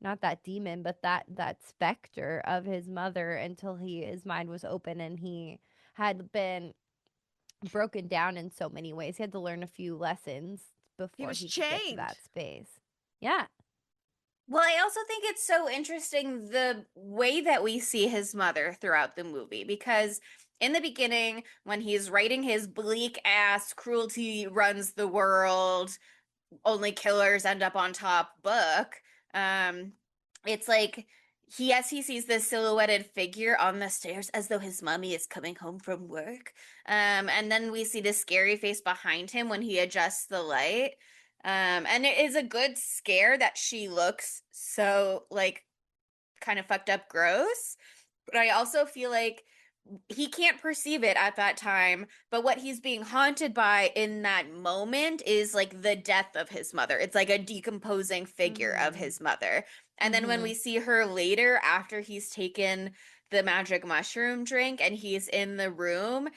not that demon but that specter of his mother until his mind was open and he had been broken down in so many ways. He had to learn a few lessons He before was he could get to chained. that space. Yeah. Well, I also think it's so interesting the way that we see his mother throughout the movie because in the beginning, when he's writing his bleak ass cruelty runs the world, only killers end up on top book, um, it's like he sees this silhouetted figure on the stairs as though his mommy is coming home from work. And then we see the scary face behind him when he adjusts the light. And it is a good scare that she looks so like kind of fucked up gross. But I also feel like he can't perceive it at that time, but what he's being haunted by in that moment is like the death of his mother. It's like a decomposing figure of Mm-hmm. his mother. And then when Mm-hmm. we see her later after he's taken the magic mushroom drink and he's in the room,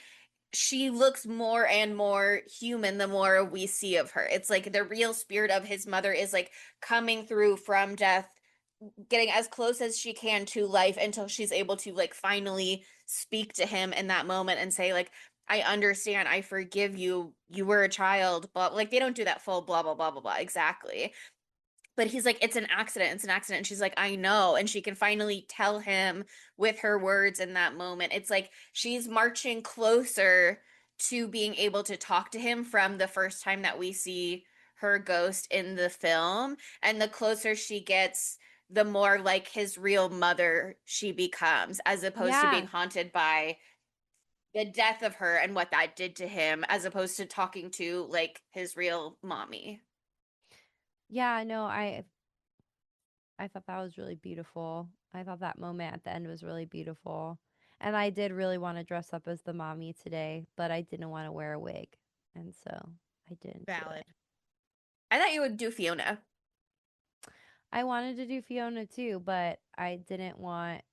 she looks more and more human the more we see of her. It's like the real spirit of his mother is like coming through from death, getting as close as she can to life until she's able to like finally speak to him in that moment and say like, I understand, I forgive you, you were a child, but like they don't do that full blah blah blah blah blah exactly. But he's like, it's an accident. It's an accident. And she's like, I know. And she can finally tell him with her words in that moment. It's like she's marching closer to being able to talk to him from the first time that we see her ghost in the film. And the closer she gets, the more like his real mother she becomes, as opposed to being haunted by the death of her and what that did to him, as opposed to talking to like his real mommy. Yeah, no, I thought that was really beautiful. I thought that moment at the end was really beautiful. And I did really want to dress up as the mommy today, but I didn't want to wear a wig. And so I didn't do Valid. it. I thought you would do Fiona. I wanted to do Fiona too, but I didn't want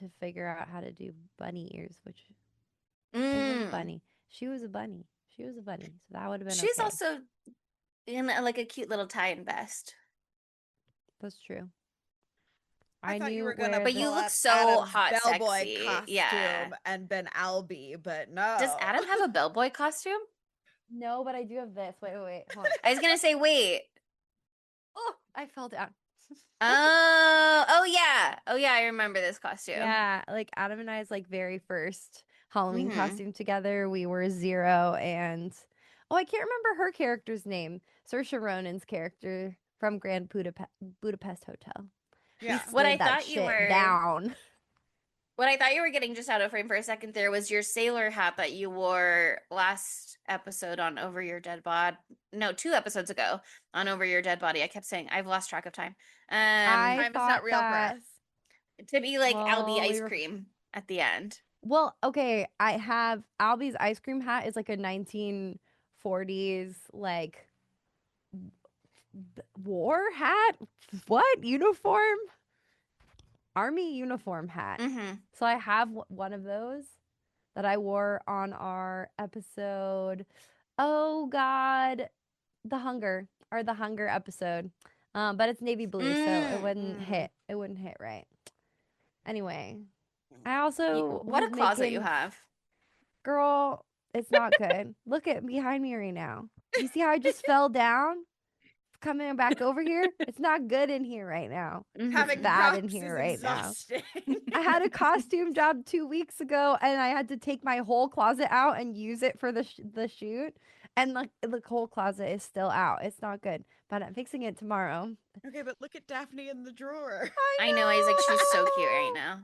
to figure out how to do bunny ears, which it was a bunny. She was a bunny. She was a bunny. So that would have been She's okay. also in like a cute little tie and vest. That's true. I thought you knew were gonna, where But you pull look up so Adam's hot, bellboy sexy. costume Yeah. and been Albie, but no. Does Adam have a bellboy costume? No, but I do have this. Wait. Hold on. I was gonna say, wait. Oh, I fell down. Oh yeah. Oh yeah, I remember this costume. Yeah, like Adam and I's like very first Halloween Mhm. costume together. We were 0 and I can't remember her character's name. Saoirse Ronan's character from Grand Budapest Hotel. Yeah. We What I slid that thought you shit were down. What I thought you were getting just out of frame for a second there was your sailor hat that you wore last episode on Over Your Dead Body. No, 2 episodes ago on Over Your Dead Body. I kept saying I've lost track of time. I Time is thought not real for that. us. To be like Albie Well, ice cream at the end. Well, okay, I have Albie's ice cream hat is like a 1940s like war hat. What uniform? Army uniform hat. Mm-hmm. So I have one of those that I wore on our episode. Oh God, the hunger episode. But it's navy blue, so it wouldn't hit. It wouldn't hit right. Anyway, I also what a was closet making, you have. girl. It's not good. Look at behind me right now. You see how I just fell down? Coming back over here, it's not good in here right now. Having It's bad in props here is right exhausting. now. I had a costume job 2 weeks ago, and I had to take my whole closet out and use it for the shoot. And the whole closet is still out. It's not good, but I'm fixing it tomorrow. Okay, but look at Daphne in the drawer. I know, Isaac. She's so cute right now.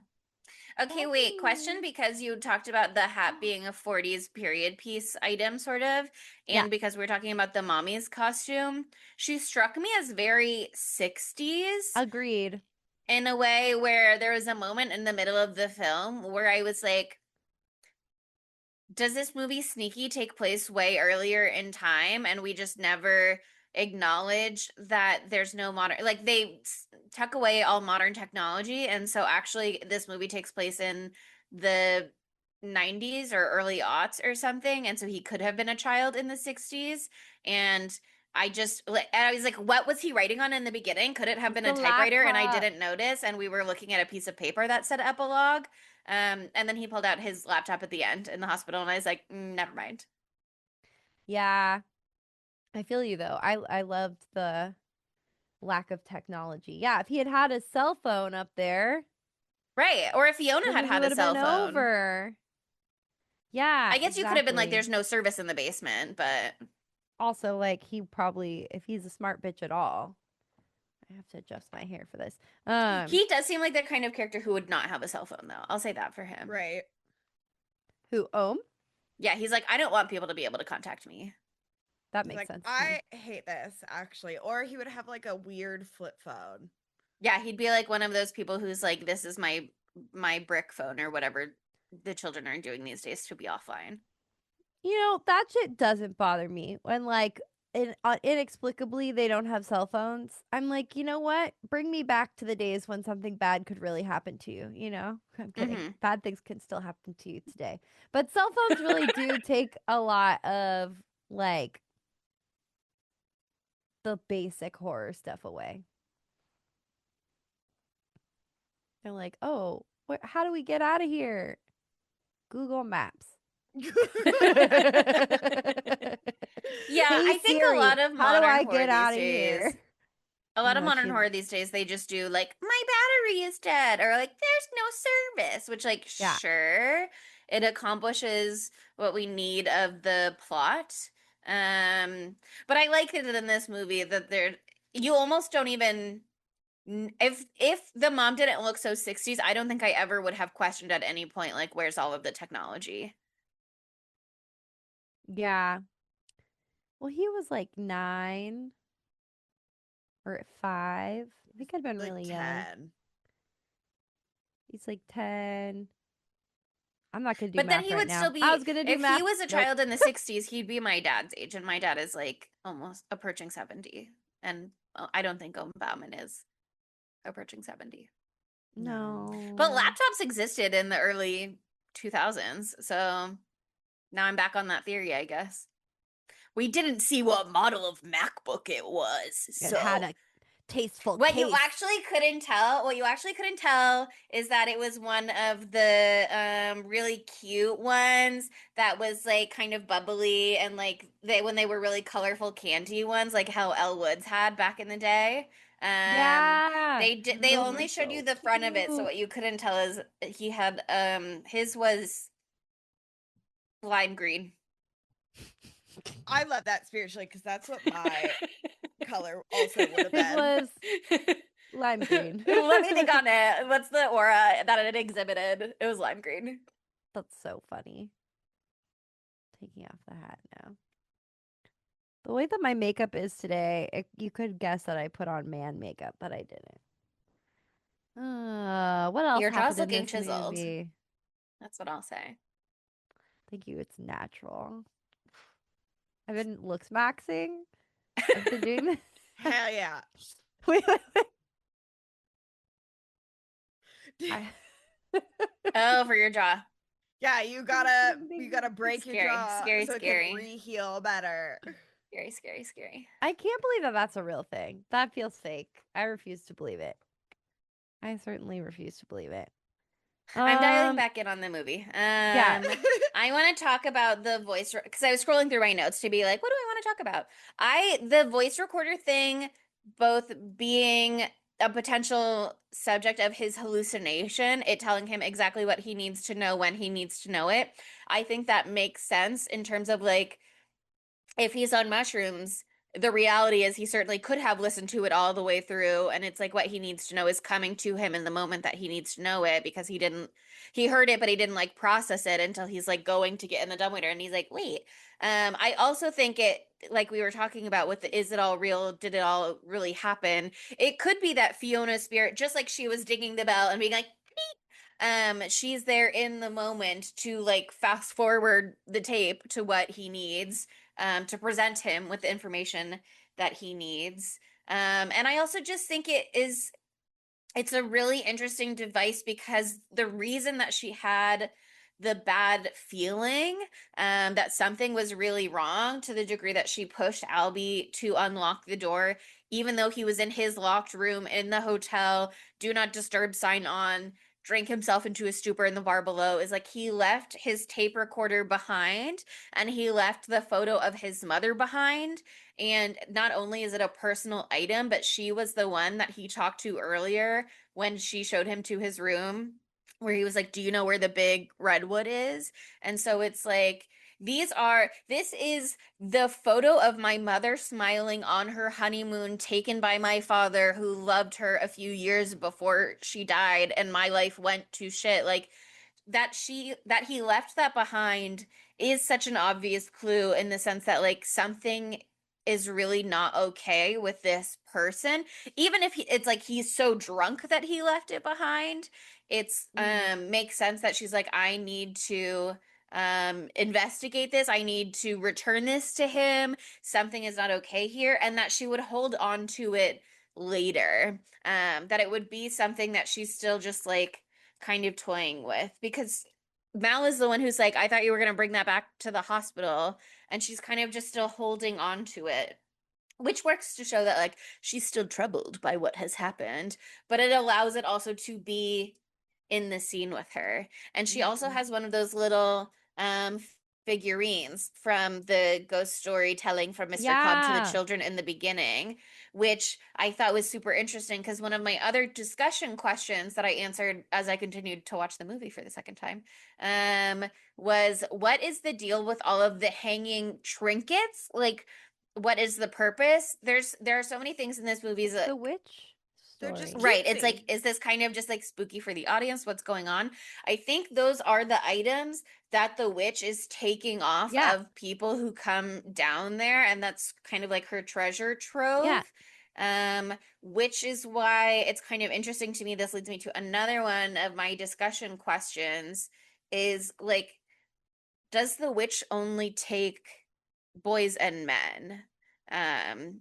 Okay, wait, Daphne. question, because you talked about the hat being a 40s period piece item, sort of, and because we were talking about the mommy's costume, she struck me as very 60s Agreed. in a way where there was a moment in the middle of the film where I was like, does this movie Sneaky take place way earlier in time and we just never acknowledge that there's no modern, like they tuck away all modern technology, and so actually this movie takes place in the 90s or early aughts or something, and so he could have been a child in the 60s. And I was like, what was he writing on in the beginning? Could it have been a typewriter and I didn't notice, and we were looking at a piece of paper that said epilogue? And then he pulled out his laptop at the end in the hospital, and I was like, never mind. Yeah, I feel you though. I loved the lack of technology. Yeah, if he had a cell phone up there, right? Or if Fiona the had movie had a would've cell been phone, over. Yeah, I guess you could have been like, exactly. "There's no service in the basement," but Also, like, he probably, if he's a smart bitch at all, I have to adjust my hair for this. He does seem like the kind of character who would not have a cell phone, though. I'll say that for him. Right. Who, Ohm? Yeah, he's like, I don't want people to be able to contact me. That He's makes like, sense to me. I hate this, actually. Or he would have like a weird flip phone. Yeah, he'd be like one of those people who's like, this is my brick phone or whatever the children are doing these days to be offline. You know, that shit doesn't bother me when, like, inexplicably they don't have cell phones. I'm like, you know what? Bring me back to the days when something bad could really happen to you, you know? I'm kidding. Mhm. Bad things can still happen to you today. But cell phones really do take a lot of, like, the basic horror stuff away. They're like, oh, how do we get out of here? Google Maps. Yeah, Hey, I think Siri, a lot of how do modern I horror get out of these days, here? A lot of No, modern she. horror these days, they just do like, my battery is dead, or like, there's no service, which, like, Yeah. sure, it accomplishes what we need of the plot. But I like it in this movie that you almost don't even, if the mom didn't look so 60s, I don't think I ever would have questioned at any point, like, where's all of the technology? Yeah. Well, he was like 9 or 5. He could have been Like really young. 10. He's like 10. I'm not gonna do But then math he right would now. still be, I was gonna do if he math. was a Nope. child in the 60s, he'd be my dad's age, and my dad is like almost approaching 70. And I don't think Bauman is approaching 70. No. But laptops existed in the early 2000s, so now I'm back on that theory, I guess. We didn't see what model of MacBook it was, It so had a tasteful what case. you actually couldn't tell is that it was one of the really cute ones that was like kind of bubbly, and like when they were really colorful candy ones, like how Elle Woods had back in the day. Yeah. They Those only were showed you so the front of it, so cute. what you couldn't tell is he had his was lime green. I love that spiritually because that's what my color also would have His been. was lime green. Let me think on it. What's the aura that it exhibited? It was lime green. That's so funny. Taking off the hat now. The way that my makeup is today, you could guess that I put on man makeup, but I didn't. What else Your jaw's happened in looking this chiseled. movie? That's what I'll say. Thank you. It's natural. I've been looks maxing. I've been doing this. Hell yeah. Wait. Oh, for your jaw. Yeah, you gotta break your Scary, jaw scary, so scary. it can re-heal better. Scary, scary, scary. I can't believe that that's a real thing. That feels fake. I refuse to believe it. I certainly refuse to believe it. I'm dialing back in on the movie. Yeah. I want to talk about the voice because I was scrolling through my notes to be like, what do I want to talk about? The voice recorder thing, both being a potential subject of his hallucination, it telling him exactly what he needs to know when he needs to know it. I think that makes sense in terms of like, if he's on mushrooms, the reality is he certainly could have listened to it all the way through, and it's like what he needs to know is coming to him in the moment that he needs to know it, because he heard it but he didn't like process it until he's like going to get in the dumbwaiter and he's like, wait. I also think it, like we were talking about with the, is it all real, did it all really happen, it could be that Fiona's spirit, just like she was dinging the bell and being like, she's there in the moment to like fast forward the tape to what he needs, to present him with the information that he needs. And I also just think it's a really interesting device because the reason that she had the bad feeling, that something was really wrong, to the degree that she pushed Albie to unlock the door, even though he was in his locked room in the hotel, do not disturb sign on, drank himself into a stupor in the bar below, is like he left his tape recorder behind and he left the photo of his mother behind. And not only is it a personal item, but she was the one that he talked to earlier when she showed him to his room, where he was like, do you know where the big redwood is? And so it's like, this is the photo of my mother smiling on her honeymoon, taken by my father, who loved her a few years before she died and my life went to shit. Like, that he left that behind is such an obvious clue, in the sense that like something is really not okay with this person, even if it's like he's so drunk that he left it behind. It's makes sense that she's like, I need to investigate this, I need to return this to him, something is not okay here, and that she would hold on to it later, that it would be something that she's still just like kind of toying with, because Mal is the one who's like, I thought you were going to bring that back to the hospital, and she's kind of just still holding on to it, which works to show that like she's still troubled by what has happened, but it allows it also to be in the scene with her. And she also has one of those little figurines from the ghost story telling from Mr. Cobb to the Yeah. children in the beginning, which I thought was super interesting because one of my other discussion questions that I answered as I continued to watch the movie for the second time was what is the deal with all of the hanging trinkets? Like, what is the purpose? There are so many things in this movie It's the witch They're story. just right. It's cutesy. like, is this kind of just like spooky for the audience? What's going on? I think those are the items that the witch is taking off Yeah. of people who come down there, and that's kind of like her treasure trove. Yeah. Which is why it's kind of interesting to me. This leads me to another one of my discussion questions is like, does the witch only take boys and men?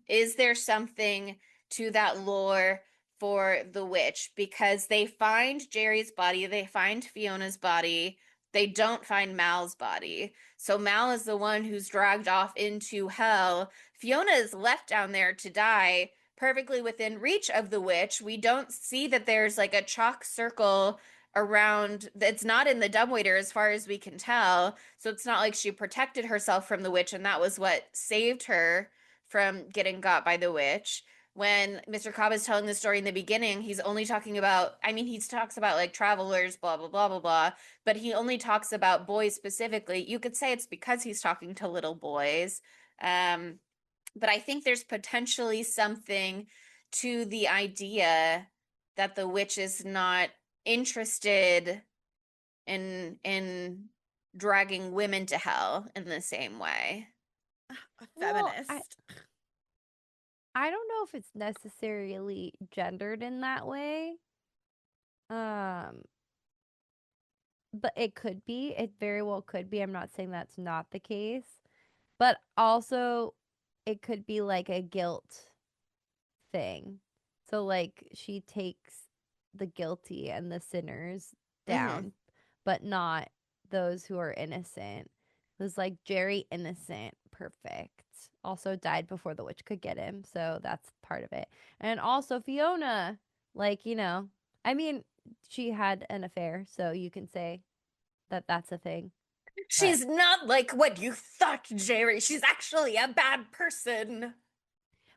Is there something to that lore for the witch? Because they find Jerry's body, they find Fiona's body, they don't find Mal's body. So Mal is the one who's dragged off into hell. Fiona is left down there to die perfectly within reach of the witch. We don't see that there's like a chalk circle around. It's not in the dumbwaiter as far as we can tell, so it's not like she protected herself from the witch and that was what saved her from getting got by the witch. When Mr. Cobb is telling the story in the beginning, he's only talking about, I mean, he talks about like travelers, blah blah blah blah blah, but he only talks about boys specifically. You could say it's because he's talking to little boys. But I think there's potentially something to the idea that the witch is not interested in dragging women to hell in the same way. A Well, feminist. I don't know if it's necessarily gendered in that way. But it could be. It very well could be. I'm not saying that's not the case. But also it could be like a guilt thing. So like she takes the guilty and the sinners down, but not those who are innocent. It was like Jerry innocent, perfect. Also died before the witch could get him, so that's part of it. And also Fiona, like, I mean, she had an affair, so you can say that that's a thing. She's not like what you thought, Jerry. She's actually a bad person.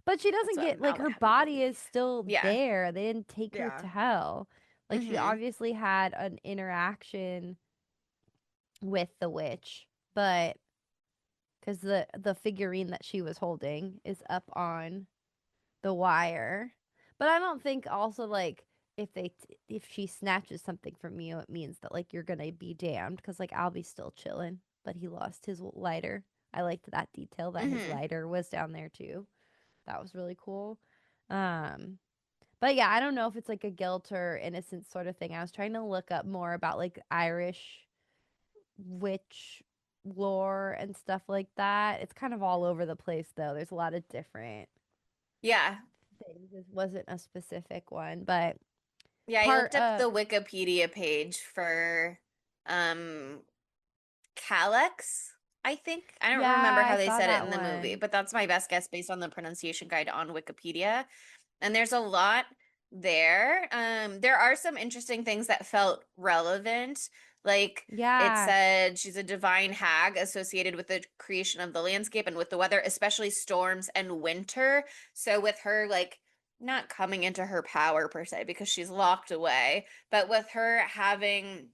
But she doesn't get, like, her body is still there. They didn't take her to hell. Like, she obviously had an interaction with the witch, but because the figurine that she was holding is up on the wire. But I don't think also, like, if she snatches something from you, it means that, like, you're gonna be damned, because, like, Albie's still chilling, but he lost his lighter. I liked that detail that his lighter was down there too. That was really cool. But yeah, I don't know if it's like a guilt or innocence sort of thing. I was trying to look up more about like Irish witch lore and stuff like that. It's kind of all over the place though. There's a lot of different things. This wasn't a specific one, but yeah, I looked up the Wikipedia page for Calyx, I think. I don't remember how they said it in the movie, but that's my best guess based on the pronunciation guide on Wikipedia. And there's a lot there. There are some interesting things that felt relevant. Like it said she's a divine hag associated with the creation of the landscape and with the weather, especially storms and winter. So with her like not coming into her power per se because she's locked away, but with her having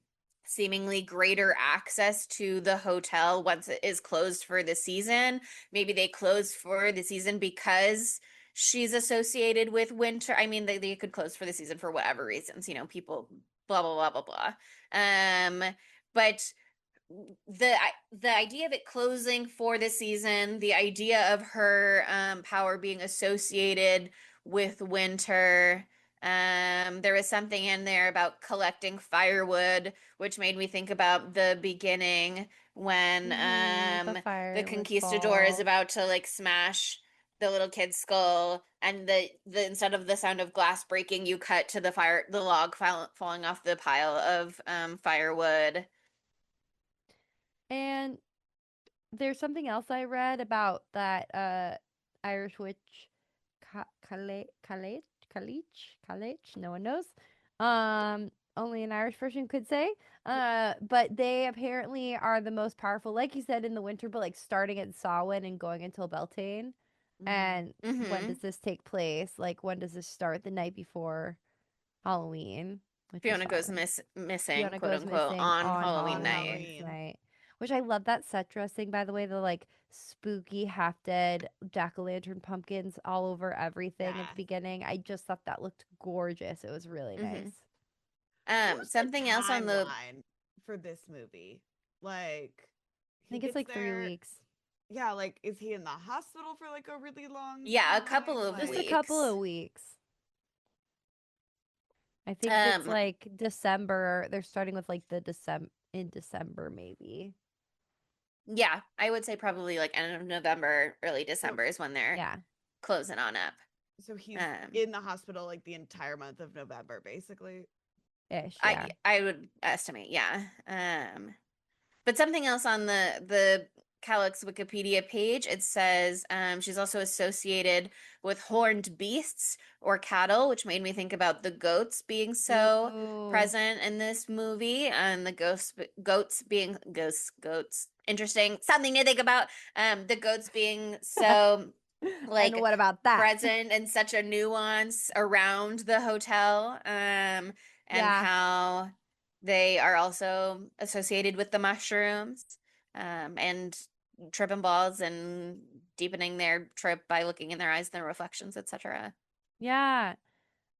seemingly greater access to the hotel once it is closed for the season. Maybe they closed for the season because she's associated with winter. I mean, they could close for the season for whatever reasons, people blah blah blah blah blah. But the idea of it closing for the season, the idea of her power being associated with winter. There was something in there about collecting firewood, which made me think about the beginning when the conquistador is about to like smash the little kid's skull, and the instead of the sound of glass breaking, you cut to the log falling off the pile of firewood. And there's something else I read about that Irish witch Calich, no one knows. only an Irish person could say. But they apparently are the most powerful, like you said, in the winter, but like starting at Samhain and going until Beltane. And when does this take place? Like, when does this start? The night before Halloween, which is Fiona goes Samhain. missing, Fiona quote goes unquote, missing on on Halloween Halloween's night. night. Which I love that set dressing, by the way, the like spooky half-dead jack-o'-lantern pumpkins all over everything at the beginning. I just thought that looked gorgeous. It was really nice. What's Something the else on the timeline for this movie? Like, I think it's like 3 weeks. Yeah, like, is he in the hospital for like a really long Yeah, a time? couple of Just weeks. a couple of weeks. I think it's like December. They're starting with like the December maybe. Yeah, I would say probably like end of November, early December is when they're closing on up. So he's in the hospital like the entire month of November, basically. Ish, yeah. I would estimate, yeah. But something else on the Calyx Wikipedia page, it says she's also associated with horned beasts or cattle, which made me think about the goats being so present in this movie, and the goats being goats. Interesting, something to think about. The goats being so like, and what about that? Present and such a nuance around the hotel, and how they are also associated with the mushrooms, and tripping balls and deepening their trip by looking in their eyes and their reflections, etc. Yeah.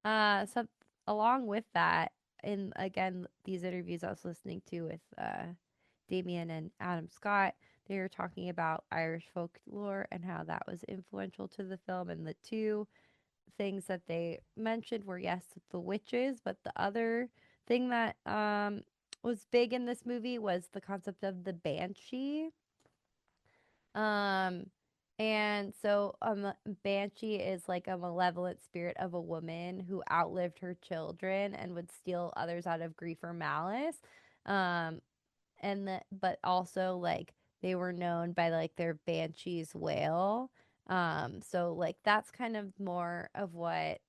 So along with that, in again these interviews I was listening to with Damian and Adam Scott, they were talking about Irish folklore and how that was influential to the film. And the two things that they mentioned were, yes, the witches, but the other thing that was big in this movie was the concept of the banshee. And so banshee is like a malevolent spirit of a woman who outlived her children and would steal others out of grief or malice. But also like they were known by like their banshee's wail. So like that's kind of more of what,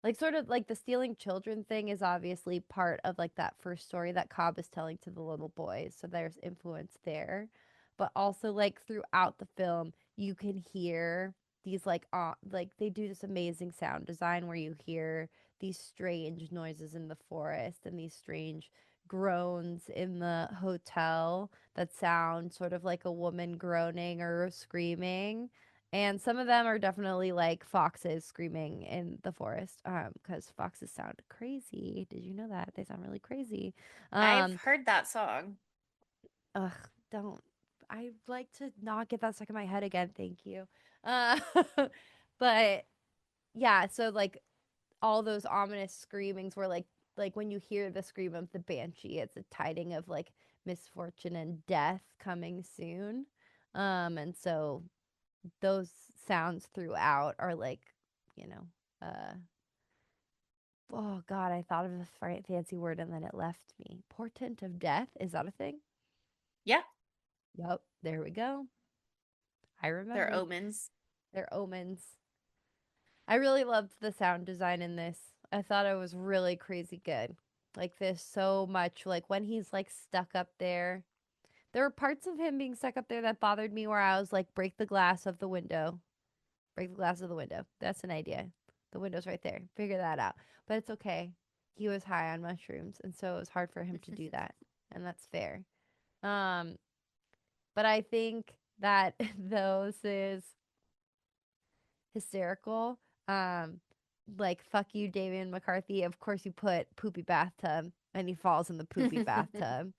like, sort of like the stealing children thing is obviously part of like that first story that Cobb is telling to the little boys. So there's influence there. But also like throughout the film, you can hear these like they do this amazing sound design where you hear these strange noises in the forest and these strange groans in the hotel that sound sort of like a woman groaning or screaming. And some of them are definitely like foxes screaming in the forest, because foxes sound crazy. Did you know that? They sound really crazy. I've heard that song. Ugh, don't. I like to not get that stuck in my head again. Thank you. But yeah, so like all those ominous screamings were like when you hear the scream of the banshee, it's a tiding of like misfortune and death coming soon. And so those sounds throughout are like, oh god, I thought of a fancy word and then it left me. Portent of death, is that a thing? Yeah. Yep, there we go. I remember. They're omens. They're omens. I really loved the sound design in this. I thought it was really crazy good. Like, there's so much, like when he's like stuck up there. There were parts of him being stuck up there that bothered me where I was like, break the glass of the window. Break the glass of the window. That's an idea. The window's right there. Figure that out. But it's okay. He was high on mushrooms, and so it was hard for him to do that. And that's fair. But I think that those is hysterical. Like, fuck you, Damian McCarthy. Of course you put poopy bathtub and he falls in the poopy bathtub.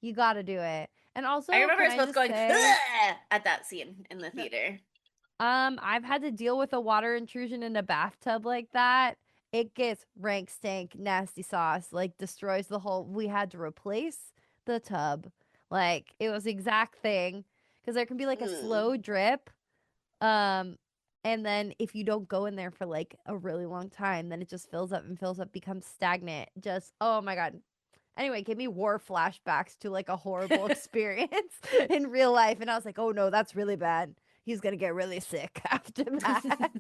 You gotta do it. And also, I remember us both going at that scene in the theater. I've had to deal with a water intrusion in a bathtub like that. It gets rank stank, nasty sauce, like destroys the whole. We had to replace the tub. Like, it was the exact thing. Because there can be like a slow drip. And then if you don't go in there for like a really long time, then it just fills up and fills up, becomes stagnant. Just, oh my God. Anyway, it gave me war flashbacks to like a horrible experience in real life. And I was like, oh no, that's really bad. He's going to get really sick after that.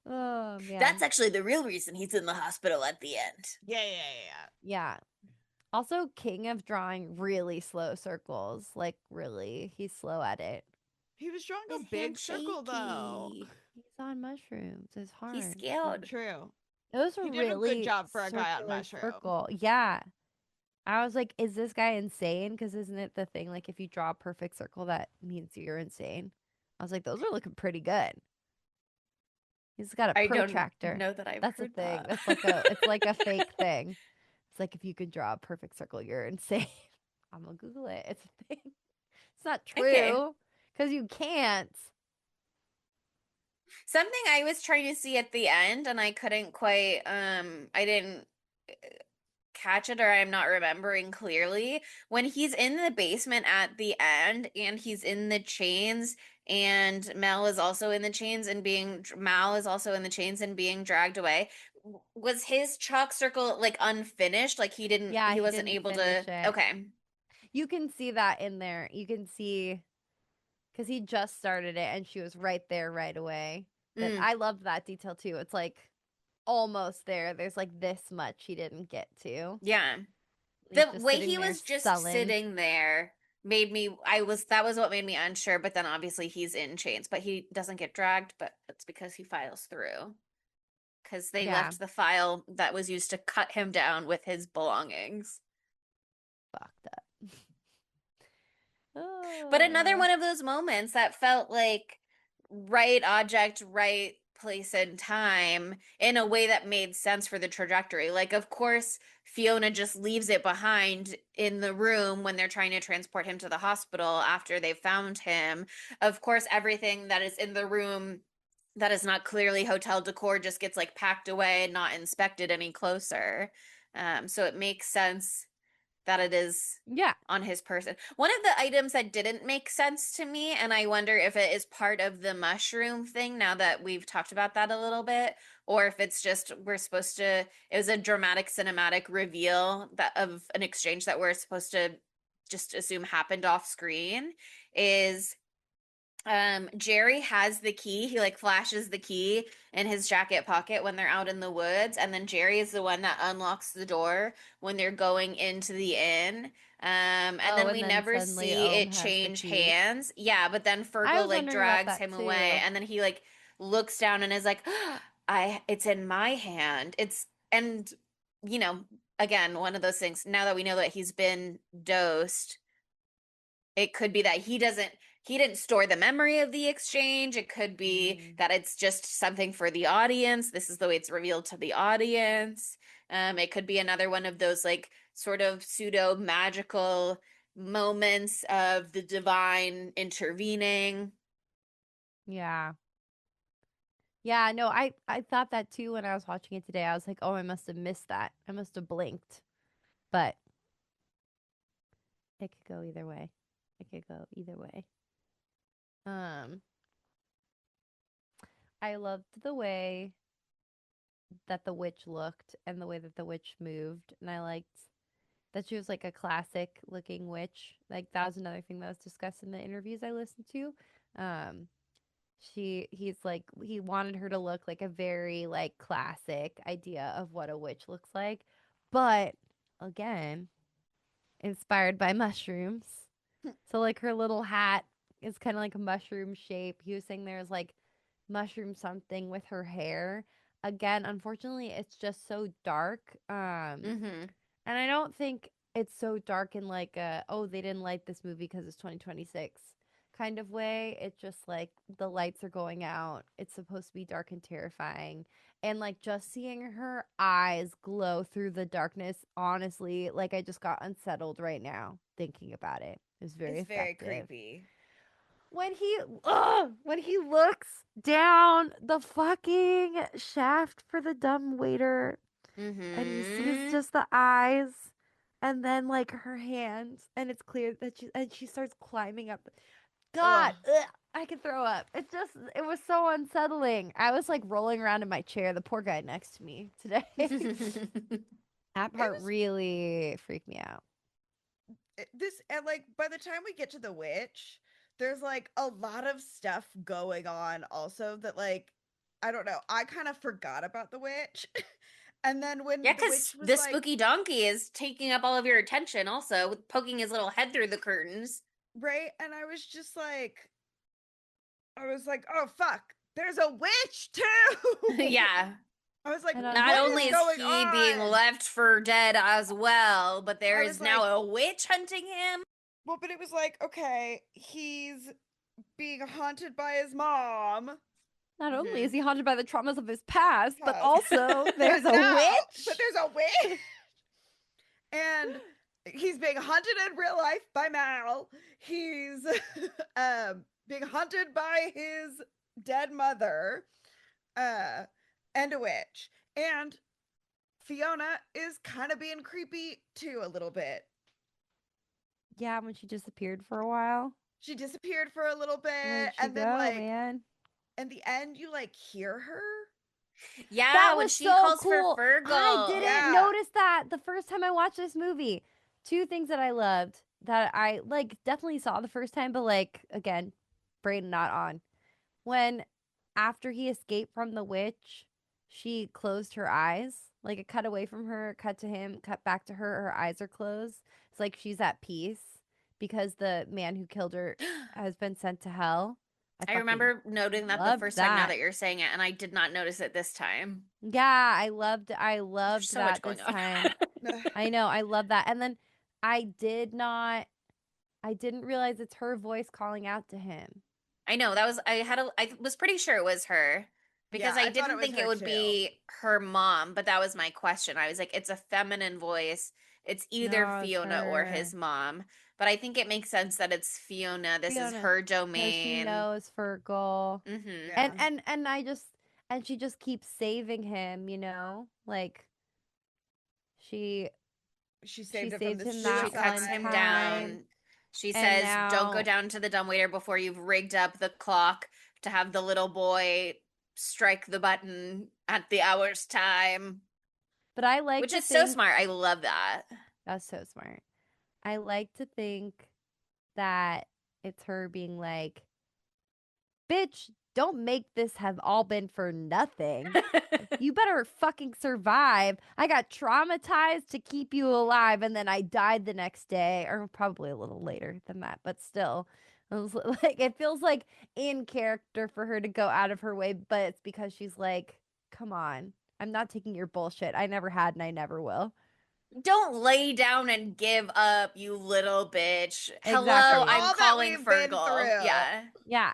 Oh man. That's actually the real reason he's in the hospital at the end. Yeah. Also, king of drawing really slow circles. Like, really, he's slow at it. He was drawing His a big hand's circle though. shaky. He's on mushrooms. It's hard. He's scared. True. It was a He did a really good job for a guy on circular mushrooms. circle. Yeah. I was like, is this guy insane? Because isn't it the thing, like, if you draw a perfect circle, that means you're insane? I was like, those are looking pretty good. He's got a I protractor. don't know that I've That's heard a thing. that. That's like it's like a fake thing. It's like if you could draw a perfect circle, you're insane. I'm gonna Google it. It's a thing. It's not Okay. true because you can't. Something I was trying to see at the end and I couldn't quite I didn't catch it, or I'm not remembering clearly. When he's in the basement at the end and he's in the chains and Mal is also in the chains and being dragged away. Was his chalk circle like unfinished? Like he didn't Yeah, he wasn't didn't able finish to it. Okay. You can see that in there. You can see because he just started it and she was right there right away. That I love that detail too. It's like almost there. There's like this much he didn't get to. Yeah. He's The just way sitting he there was just sullen. sitting there made me that was what made me unsure, but then obviously he's in chains, but he doesn't get dragged, but it's because he files through. Because they Yeah. left the file that was used to cut him down with his belongings. Fucked up. But another one of those moments that felt like right object, right place and time in a way that made sense for the trajectory. Like, of course, Fiona just leaves it behind in the room when they're trying to transport him to the hospital after they've found him. Of course, everything that is in the room that is not clearly hotel decor just gets like packed away and not inspected any closer. So it makes sense that it is on his person. One of the items that didn't make sense to me, and I wonder if it is part of the mushroom thing now that we've talked about that a little bit, or if it's just it was a dramatic cinematic reveal that of an exchange that we're supposed to just assume happened off screen, is Jerry has the key. He like flashes the key in his jacket pocket when they're out in the woods, and then Jerry is the one that unlocks the door when they're going into the inn. And then we never see it change hands. Yeah, but then Fergal like drags him away, and then he like looks down and is like, it's in my hand. And you know, again, one of those things, now that we know that he's been dosed, it could be that he didn't store the memory of the exchange. It could be that it's just something for the audience. This is the way it's revealed to the audience. It could be another one of those like sort of pseudo magical moments of the divine intervening. Yeah. Yeah, no, I thought that too when I was watching it today. I was like, oh, I must have missed that. I must have blinked. But it could go either way. I loved the way that the witch looked and the way that the witch moved, and I liked that she was like a classic looking witch. Like that was another thing that was discussed in the interviews I listened to. He's like he wanted her to look like a very like classic idea of what a witch looks like, but again, inspired by mushrooms. So like her little hat is kind of like a mushroom shape. He was saying there's like mushroom something with her hair. Again, unfortunately, it's just so dark. And I don't think it's so dark in like a, oh, they didn't light this movie because it's 2026 kind of way. It's just like the lights are going out. It's supposed to be dark and terrifying. And like just seeing her eyes glow through the darkness, honestly, like I just got unsettled right now thinking about it. It was very effective. Very creepy. When he looks down the fucking shaft for the dumb waiter and he sees just the eyes and then like her hands, and it's clear that she starts climbing up. God, I could throw up. It was so unsettling. I was like rolling around in my chair. The poor guy next to me today. That part really freaked me out. And like by the time we get to the witch, there's like a lot of stuff going on also that like I don't know. I kind of forgot about the witch. And then when Yeah, the because witch was the like, spooky donkey is taking up all of your attention also, with poking his little head through the curtains. right? And I was just like, oh fuck, there's a witch too. Yeah. I was like, And what Not is only is going he being on? left for dead as well, but there I is was now like, a witch hunting him. well, but it was like, okay, he's being haunted by his mom. Not only Mhm. is he haunted by the traumas of his past, but Yes. also there's But a now, witch. but there's a witch. And he's being hunted in real life by Mal. He's being hunted by his dead mother, uh, and a witch. And Fiona is kind of being creepy too, a little bit. Yeah, when she disappeared for a while. She disappeared for a little bit, Where'd she and then go, like man? in the end, you like hear her. Yeah, That when was she so calls cool. for I Fergal. didn't Yeah. notice that the first time I watched this movie. Two things that I loved that I like definitely saw the first time, but like again, brain not on. When after he escaped from the witch, she closed her eyes. Like it cut away from her, cut to him, cut back to her. Her eyes are closed. It's like she's at peace because the man who killed her has been sent to hell. I fucking remember noting that the loved first time now that. that you're saying it, and I did not notice it this time. Yeah, I loved There's so much that this going on. time. I know, I love that. And then I didn't realize it's her voice calling out to him. I know that was I was pretty sure it was her because Yeah, I I thought it didn't was think her it would too. be her mom, but that was my question. I was like, it's a feminine voice. It's either No, it's Fiona or her. his mom. But I think it makes sense that it's Fiona. This is Fiona, her because she domain. knows Fergal. Mm-hmm. Yeah. And and she just keeps saving him, you know? Like she She saved him from saved the him She that suicide. cuts one him time. down. She And says, "Don't go now down to the dumbwaiter before you've rigged up the clock to have the little boy strike the button at the hour's time." but I like Which to is so think smart. I love that. that's so smart. I like to think that it's her being like, bitch, don't make this have all been for nothing. You better fucking survive. I got traumatized to keep you alive, and then I died the next day, or probably a little later than that, but still. I was like, it feels like in character for her to go out of her way, but it's because she's like, come on, I'm not taking your bullshit. I never had, and I never will. Don't lay down and give up, you little bitch. Hello, Exactly. I'm All that calling we've been Fergal. through. Yeah. Yeah,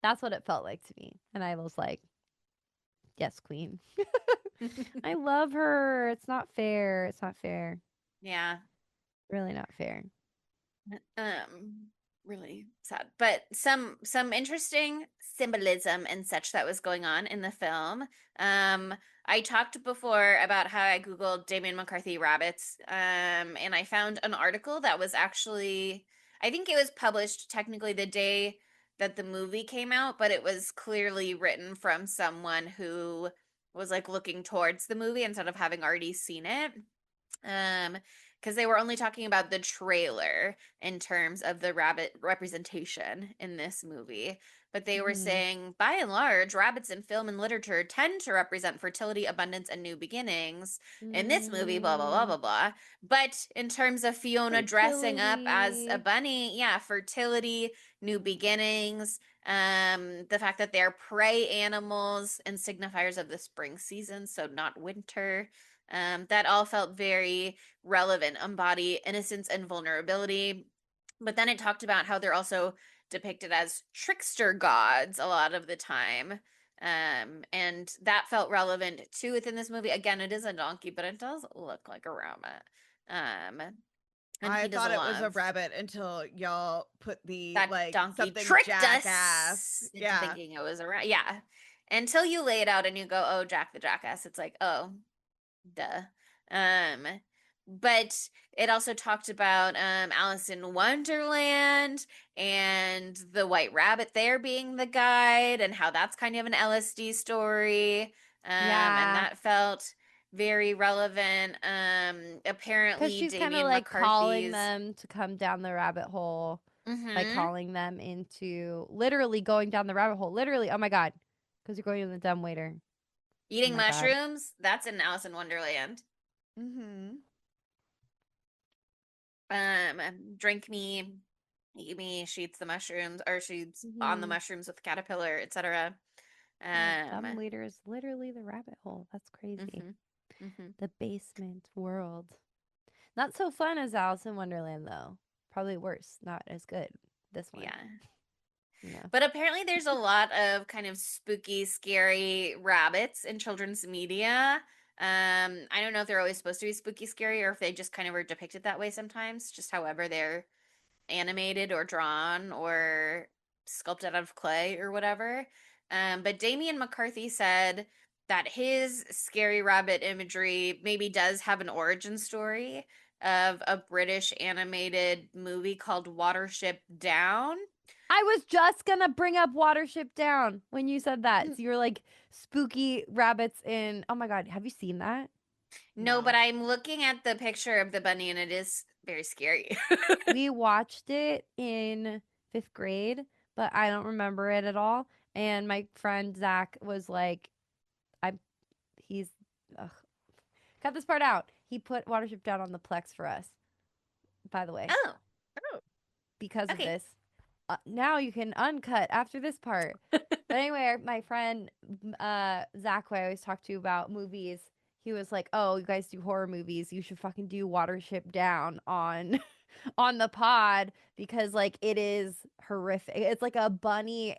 that's what it felt like to me. And I was like, yes, queen. I love her. It's not fair. It's not fair. Yeah. Really not fair. Really sad. But some interesting symbolism and such that was going on in the film. I talked before about how I Googled Damian McCarthy rabbits, and I found an article that was actually, I think it was published technically the day that the movie came out, but it was clearly written from someone who was like looking towards the movie instead of having already seen it. Because they were only talking about the trailer in terms of the rabbit representation in this movie. But they were saying, by and large, rabbits in film and literature tend to represent fertility, abundance, and new beginnings. In this movie, blah, blah, blah, blah, blah. But in terms of Fiona dressing up as a Fertility. bunny, yeah, fertility, new beginnings, the fact that they're prey animals and signifiers of the spring season, so not winter. That all felt very relevant, embody innocence and vulnerability. But then it talked about how they're also depicted as trickster gods a lot of the time. And that felt relevant too within this movie. Again, it is a donkey, but it does look like a rabbit. And I he does thought a it lot was a of rabbit until y'all put the that like donkey something tricked jackass. us into Yeah. thinking it was a rat. Yeah. Until you lay it out and you go, oh, Jack the Jackass, it's like, oh, duh. Um, but it also talked about Alice in Wonderland and the White Rabbit there being the guide and how that's kind of an LSD story. And Yeah. that felt very relevant. Because Apparently she's kind of Damian like calling McCarthy's them to come down the rabbit hole by Mhm. calling them into literally going down the rabbit hole. Literally, oh my God. Because you're going to the dumbwaiter. Eating my God. mushrooms, that's in Alice in Wonderland. Mm-hmm. Drink me, eat me, she eats the mushrooms, or she's on the mushrooms with the caterpillar, etc. Dumbwaiter is literally the rabbit hole. That's crazy. The basement world. Not so fun as Alice in Wonderland, though. Probably worse. Not as good. This one. Yeah. Yeah. But apparently there's a lot of kind of spooky, scary rabbits in children's media. I don't know if they're always supposed to be spooky, scary, or if they just kind of are depicted that way sometimes, just however they're animated or drawn or sculpted out of clay or whatever. But Damian McCarthy said that his scary rabbit imagery maybe does have an origin story of a British animated movie called Watership Down. I was just gonna bring up Watership Down when you said that. So you're like spooky rabbits in. Oh my God, have you seen that? No, but I'm looking at the picture of the bunny and it is very scary. We watched it in 5th grade, but I don't remember it at all. And my friend Zach was like, he's, cut this part out. He put Watership Down on the Plex for us, by the way. Oh. Because of this. Now you can uncut after this part. But anyway, my friend Zach, who I always talk to about movies, he was like, "Oh, you guys do horror movies. You should fucking do Watership Down on on the pod because like it is horrific. It's like a bunny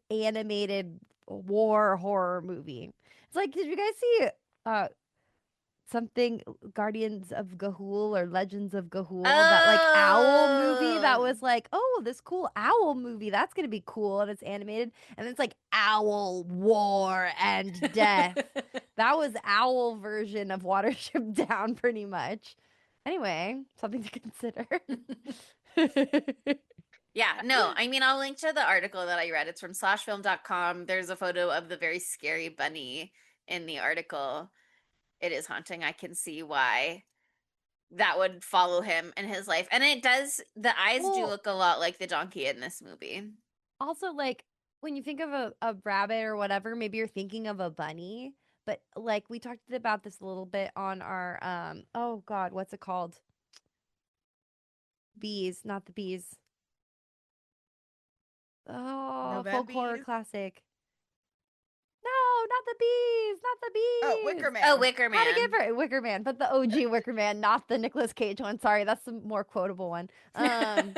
animated war horror movie. It's like, did you guys see something Guardians of Gahul or Legends of Gahul, that like owl movie that was like, oh, this cool owl movie, that's gonna be cool, and it's animated, and it's like owl war and death. That was owl version of Watership Down, pretty much. Anyway, something to consider. Yeah, no, I mean, I'll link to the article that I read. It's from slashfilm.com. There's a photo of the very scary bunny in the article. It is haunting. I can see why that would follow him in his life. And it does, the eyes do look a lot like the donkey in this movie. Also, like, when you think of a rabbit or whatever, maybe you're thinking of a bunny. But like we talked about this a little bit on our oh God, what's it called? Bees, not the bees. Oh, folk horror classic. No, not the bees, not the bees. Oh, Wicker Man. Oh, Wicker Man. How to Get Married, Wicker Man, but the OG Wicker Man, not the Nicolas Cage one. Sorry, that's the more quotable one. In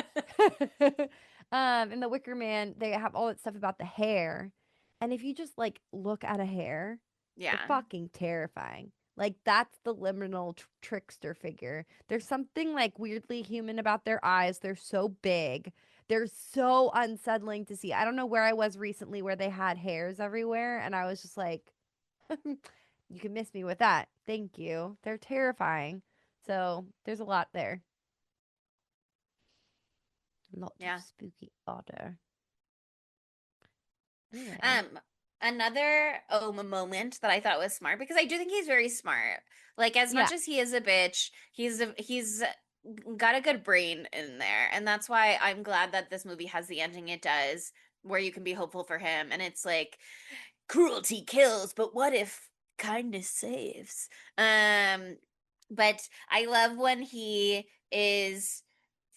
the Wicker Man, they have all that stuff about the hair, and if you just like look at a hair, Yeah. it's fucking terrifying. Like that's the liminal trickster figure. There's something like weirdly human about their eyes. They're so big. They're so unsettling to see. I don't know where I was recently where they had hairs everywhere, and I was just like, you can miss me with that. Thank you. They're terrifying. So there's a lot there. Lot of spooky odor. Anyway. Another moment that I thought was smart, because I do think he's very smart. Like, as much as he is a bitch, he's got a good brain in there, and that's why I'm glad that this movie has the ending it does, where you can be hopeful for him. And it's like, cruelty kills, but what if kindness saves? But I love when he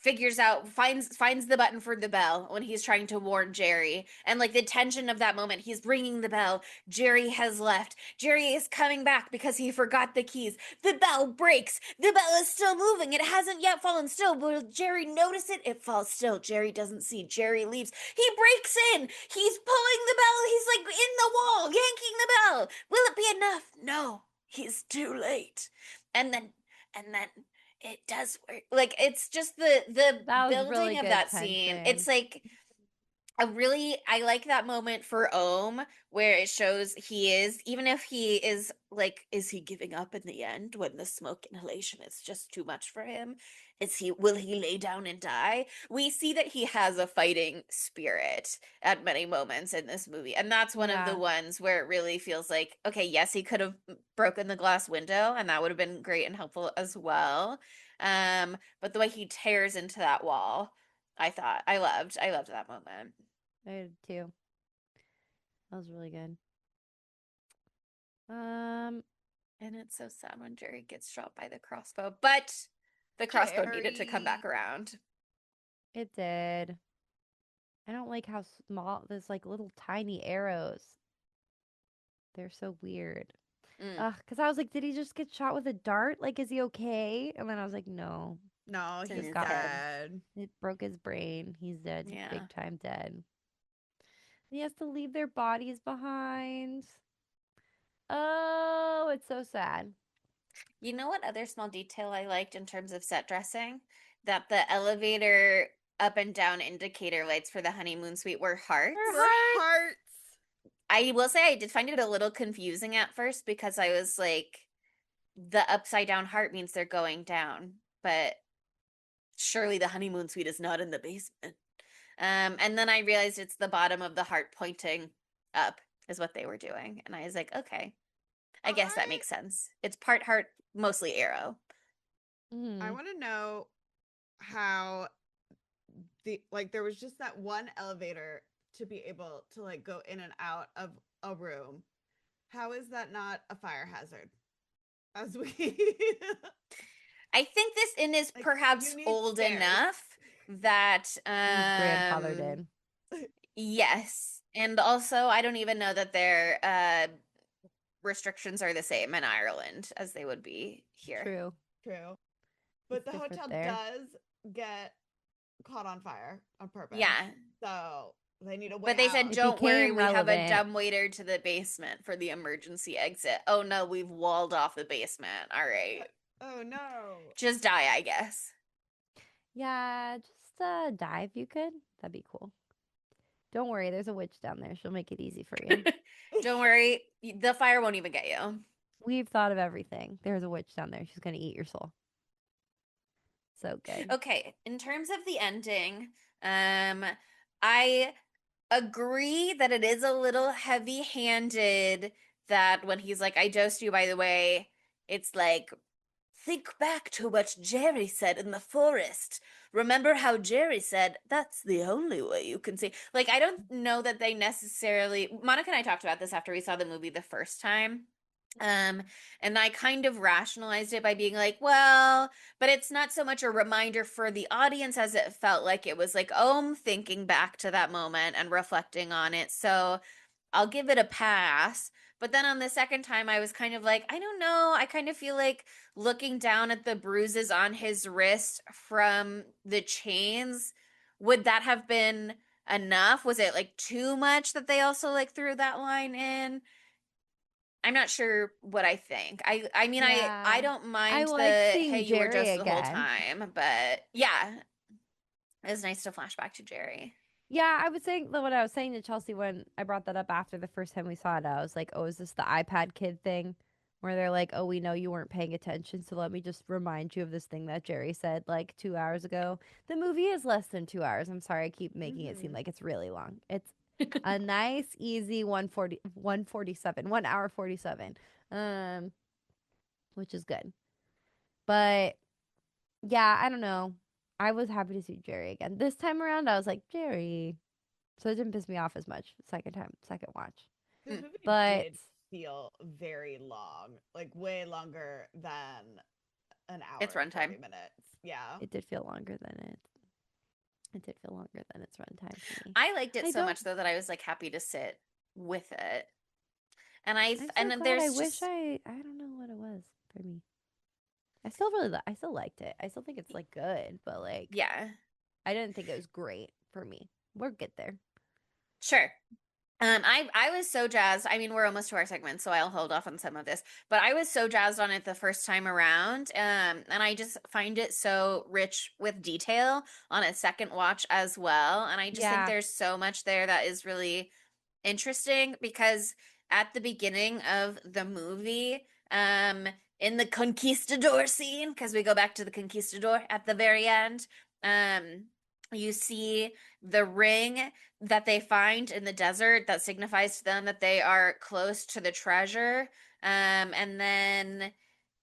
finds the button for the bell when he's trying to warn Jerry, and like the tension of that moment. He's ringing the bell. Jerry has left. Jerry is coming back because he forgot the keys. The bell breaks. The bell is still moving. It hasn't yet fallen still. Will Jerry notice it? It falls still. Jerry doesn't see. Jerry leaves. He breaks in. He's pulling the bell. He's like in the wall, yanking the bell. Will it be enough? No, he's too late. And then it does work. Like, it's just the building really of that scene. It's like I like that moment for Ohm, where it shows he is, even if he is like, is he giving up in the end when the smoke inhalation is just too much for him? Will he lay down and die? We see that he has a fighting spirit at many moments in this movie. And that's one of the ones where it really feels like, okay, yes, he could have broken the glass window, and that would have been great and helpful as well. But the way he tears into that wall, I loved that moment. I did too. That was really good. And it's so sad when Jerry gets shot by the crossbow, but the crossbow needed to come back around. It did. I don't like how small there's like little tiny arrows. They're so weird. Because I was like, did he just get shot with a dart? Like, is he okay? And then I was like, no. No, he's He's dead. It broke his brain. He's dead. Yeah. Big time dead. He has to leave their bodies behind. Oh, it's so sad. You know what other small detail I liked in terms of set dressing? That the elevator up and down indicator lights for the honeymoon suite were hearts. Hearts. I will say I did find it a little confusing at first because I was like, the upside down heart means they're going down, but surely the honeymoon suite is not in the basement. And then I realized it's the bottom of the heart pointing up is what they were doing. And I was like, okay, I guess that makes sense. It's part heart, mostly arrow. I want to know how there was just that one elevator to be able to like go in and out of a room. How is that not a fire hazard? As we I think this inn is like, perhaps old stairs. enough that His grandfather did. Yes. And also I don't even know that their restrictions are the same in Ireland as they would be here. True. But the hotel does get caught on fire on purpose. Yeah. So they need a way But they said, out. don't worry, we have a relevant. dumbwaiter to the basement for the emergency exit. Oh no, we've walled off the basement. All right. Oh no. Just die, I guess. Yeah, just die if you could. That'd be cool. Don't worry, there's a witch down there. She'll make it easy for you. Don't worry, the fire won't even get you. We've thought of everything. There's a witch down there. She's going to eat your soul. So good. Okay, in terms of the ending, I agree that it is a little heavy-handed that when he's like, I dosed you, by the way, it's like, think back to what Jerry said in the forest. Remember how Jerry said, that's the only way you can see. Like, I don't know that they necessarily... Monica and I talked about this after we saw the movie the first time. And I kind of rationalized it by being like, well, but it's not so much a reminder for the audience as it felt like it was like, oh, I'm thinking back to that moment and reflecting on it. So I'll give it a pass. But then on the second time, I was kind of like, I don't know. I kind of feel like looking down at the bruises on his wrist from the chains, would that have been enough? Was it like too much that they also like threw that line in? I'm not sure what I think. I mean, Yeah. I don't mind like the seeing hey, you were Jerry just the whole again. time, but yeah, it was nice to flash back to Jerry. Yeah, I was saying what I was saying to Chelsea when I brought that up after the first time we saw it. I was like, oh, is this the iPad kid thing? Where they're like, oh, we know you weren't paying attention, so let me just remind you of this thing that Jerry said like 2 hours ago. The movie is less than 2 hours. I'm sorry, I keep making it seem like it's really long. It's a nice, easy 147, 1 hour 47, which is good. But yeah, I don't know. I was happy to see Jerry again. This time around, I was like, Jerry. So it didn't piss me off as much second watch. This movie But did feel very long, like way longer than an hour. It's runtime. 40 minutes. Yeah. It did feel longer than it. It did feel longer than its runtime for me. I liked it so much though that I was like happy to sit with it. And I wish I don't know what it was for me. I still liked it. I still think it's like good, but like yeah, I didn't think it was great for me. We'll get there. Sure. I was so jazzed. I mean, we're almost to our segment, so I'll hold off on some of this. But I was so jazzed on it the first time around, and I just find it so rich with detail on a second watch as well. And I just think there's so much there that is really interesting because at the beginning of the movie, in the conquistador scene, because we go back to the conquistador at the very end, you see the ring that they find in the desert that signifies to them that they are close to the treasure. And then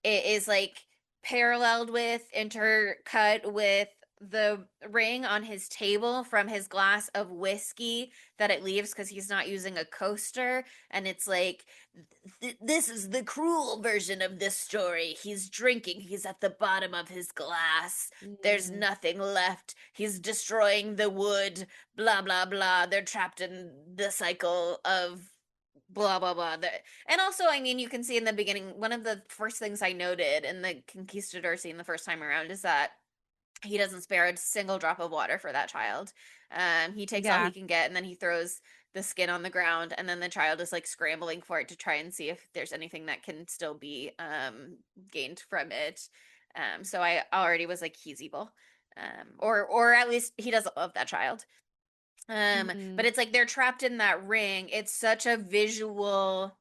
it is like paralleled with, intercut with the ring on his table from his glass of whiskey that it leaves because he's not using a coaster. And it's like, this is the cruel version of this story. He's drinking, he's at the bottom of his glass. There's nothing left. He's destroying the wood, blah, blah, blah. They're trapped in the cycle of blah blah blah. And also, I mean, you can see in the beginning, one of the first things I noted in the conquistador scene the first time around is that he doesn't spare a single drop of water for that child. He takes all he can get, and then he throws the skin on the ground, and then the child is like scrambling for it to try and see if there's anything that can still be gained from it. So I already was like, he's evil. Or at least he doesn't love that child. But it's like they're trapped in that ring. It's such a visual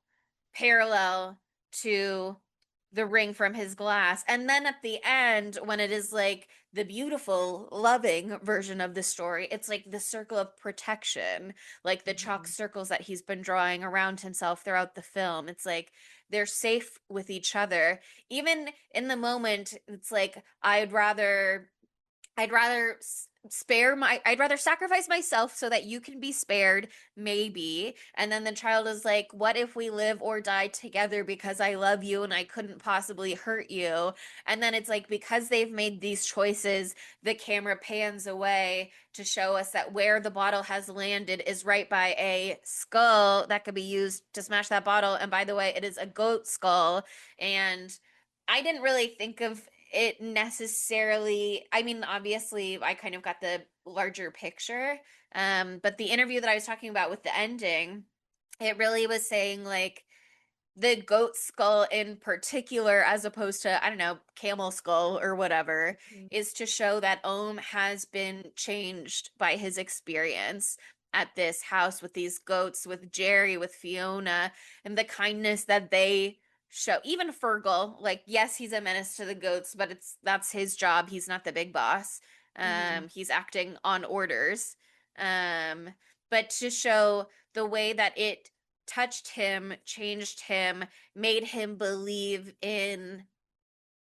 parallel to the ring from his glass. And then at the end, when it is like the beautiful, loving version of the story, it's like the circle of protection, like the chalk circles that he's been drawing around himself throughout the film. It's like they're safe with each other. Even in the moment, it's like I'd rather I'd rather sacrifice myself so that you can be spared, maybe. And then the child is like, what if we live or die together because I love you and I couldn't possibly hurt you? And then it's like, because they've made these choices, the camera pans away to show us that where the bottle has landed is right by a skull that could be used to smash that bottle. And by the way, it is a goat skull. And I didn't really think of it necessarily. I mean, obviously I kind of got the larger picture, but the interview that I was talking about with the ending, it really was saying like the goat skull in particular, as opposed to, I don't know, camel skull or whatever, is to show that Ohm has been changed by his experience at this house with these goats, with Jerry, with Fiona, and the kindness that they show. Even Fergal, like, yes, he's a menace to the goats, but that's his job. He's not the big boss. He's acting on orders. But to show the way that it touched him, changed him, made him believe in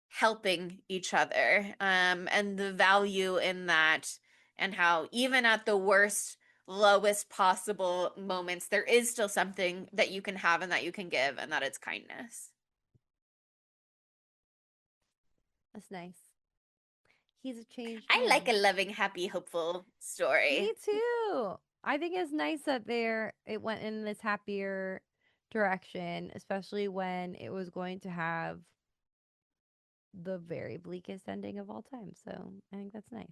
helping each other, and the value in that, and how even at the worst, lowest possible moments, there is still something that you can have and that you can give, and that it's kindness. That's nice. He's a changed I man. like a loving, happy, hopeful story. Me too. I think it's nice that it went in this happier direction, especially when it was going to have the very bleakest ending of all time. So I think that's nice.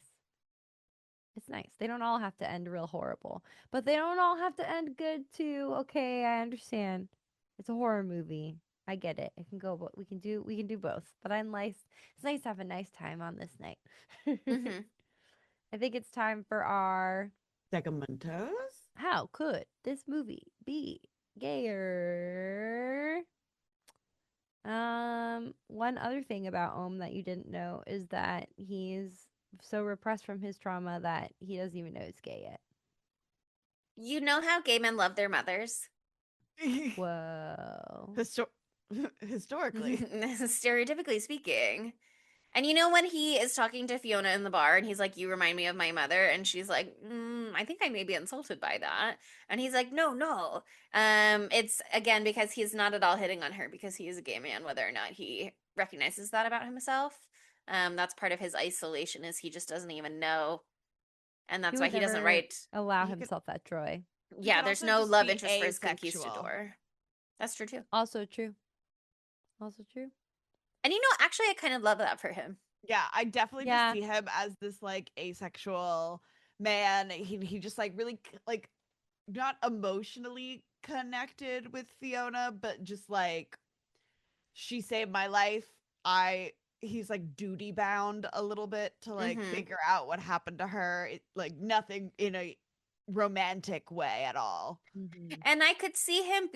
It's nice. They don't all have to end real horrible, but they don't all have to end good too. Okay, I understand. It's a horror movie. I get it. It can go, but we can do both. But it's nice to have a nice time on this night. I think it's time for our segmentos. How could this movie be gayer? One other thing about Ohm that you didn't know is that he's so repressed from his trauma that he doesn't even know he's gay yet. You know how gay men love their mothers? Whoa. Historically. Stereotypically speaking. And you know when he is talking to Fiona in the bar and he's like, you remind me of my mother, and she's like, I think I may be insulted by that. And he's like, no. It's again because he's not at all hitting on her because he is a gay man, whether or not he recognizes that about himself. That's part of his isolation, is he just doesn't even know. And that's why he doesn't write. Allow himself that joy. Yeah, there's no love interest for his conquistador. That's true too. Also true. And you know, actually, I kind of love that for him. Yeah, I definitely just see him as this like asexual man. He just like really like not emotionally connected with Fiona, but just like she saved my life. He's like duty bound a little bit to like figure out what happened to her. Like nothing in a romantic way at all. And I could see him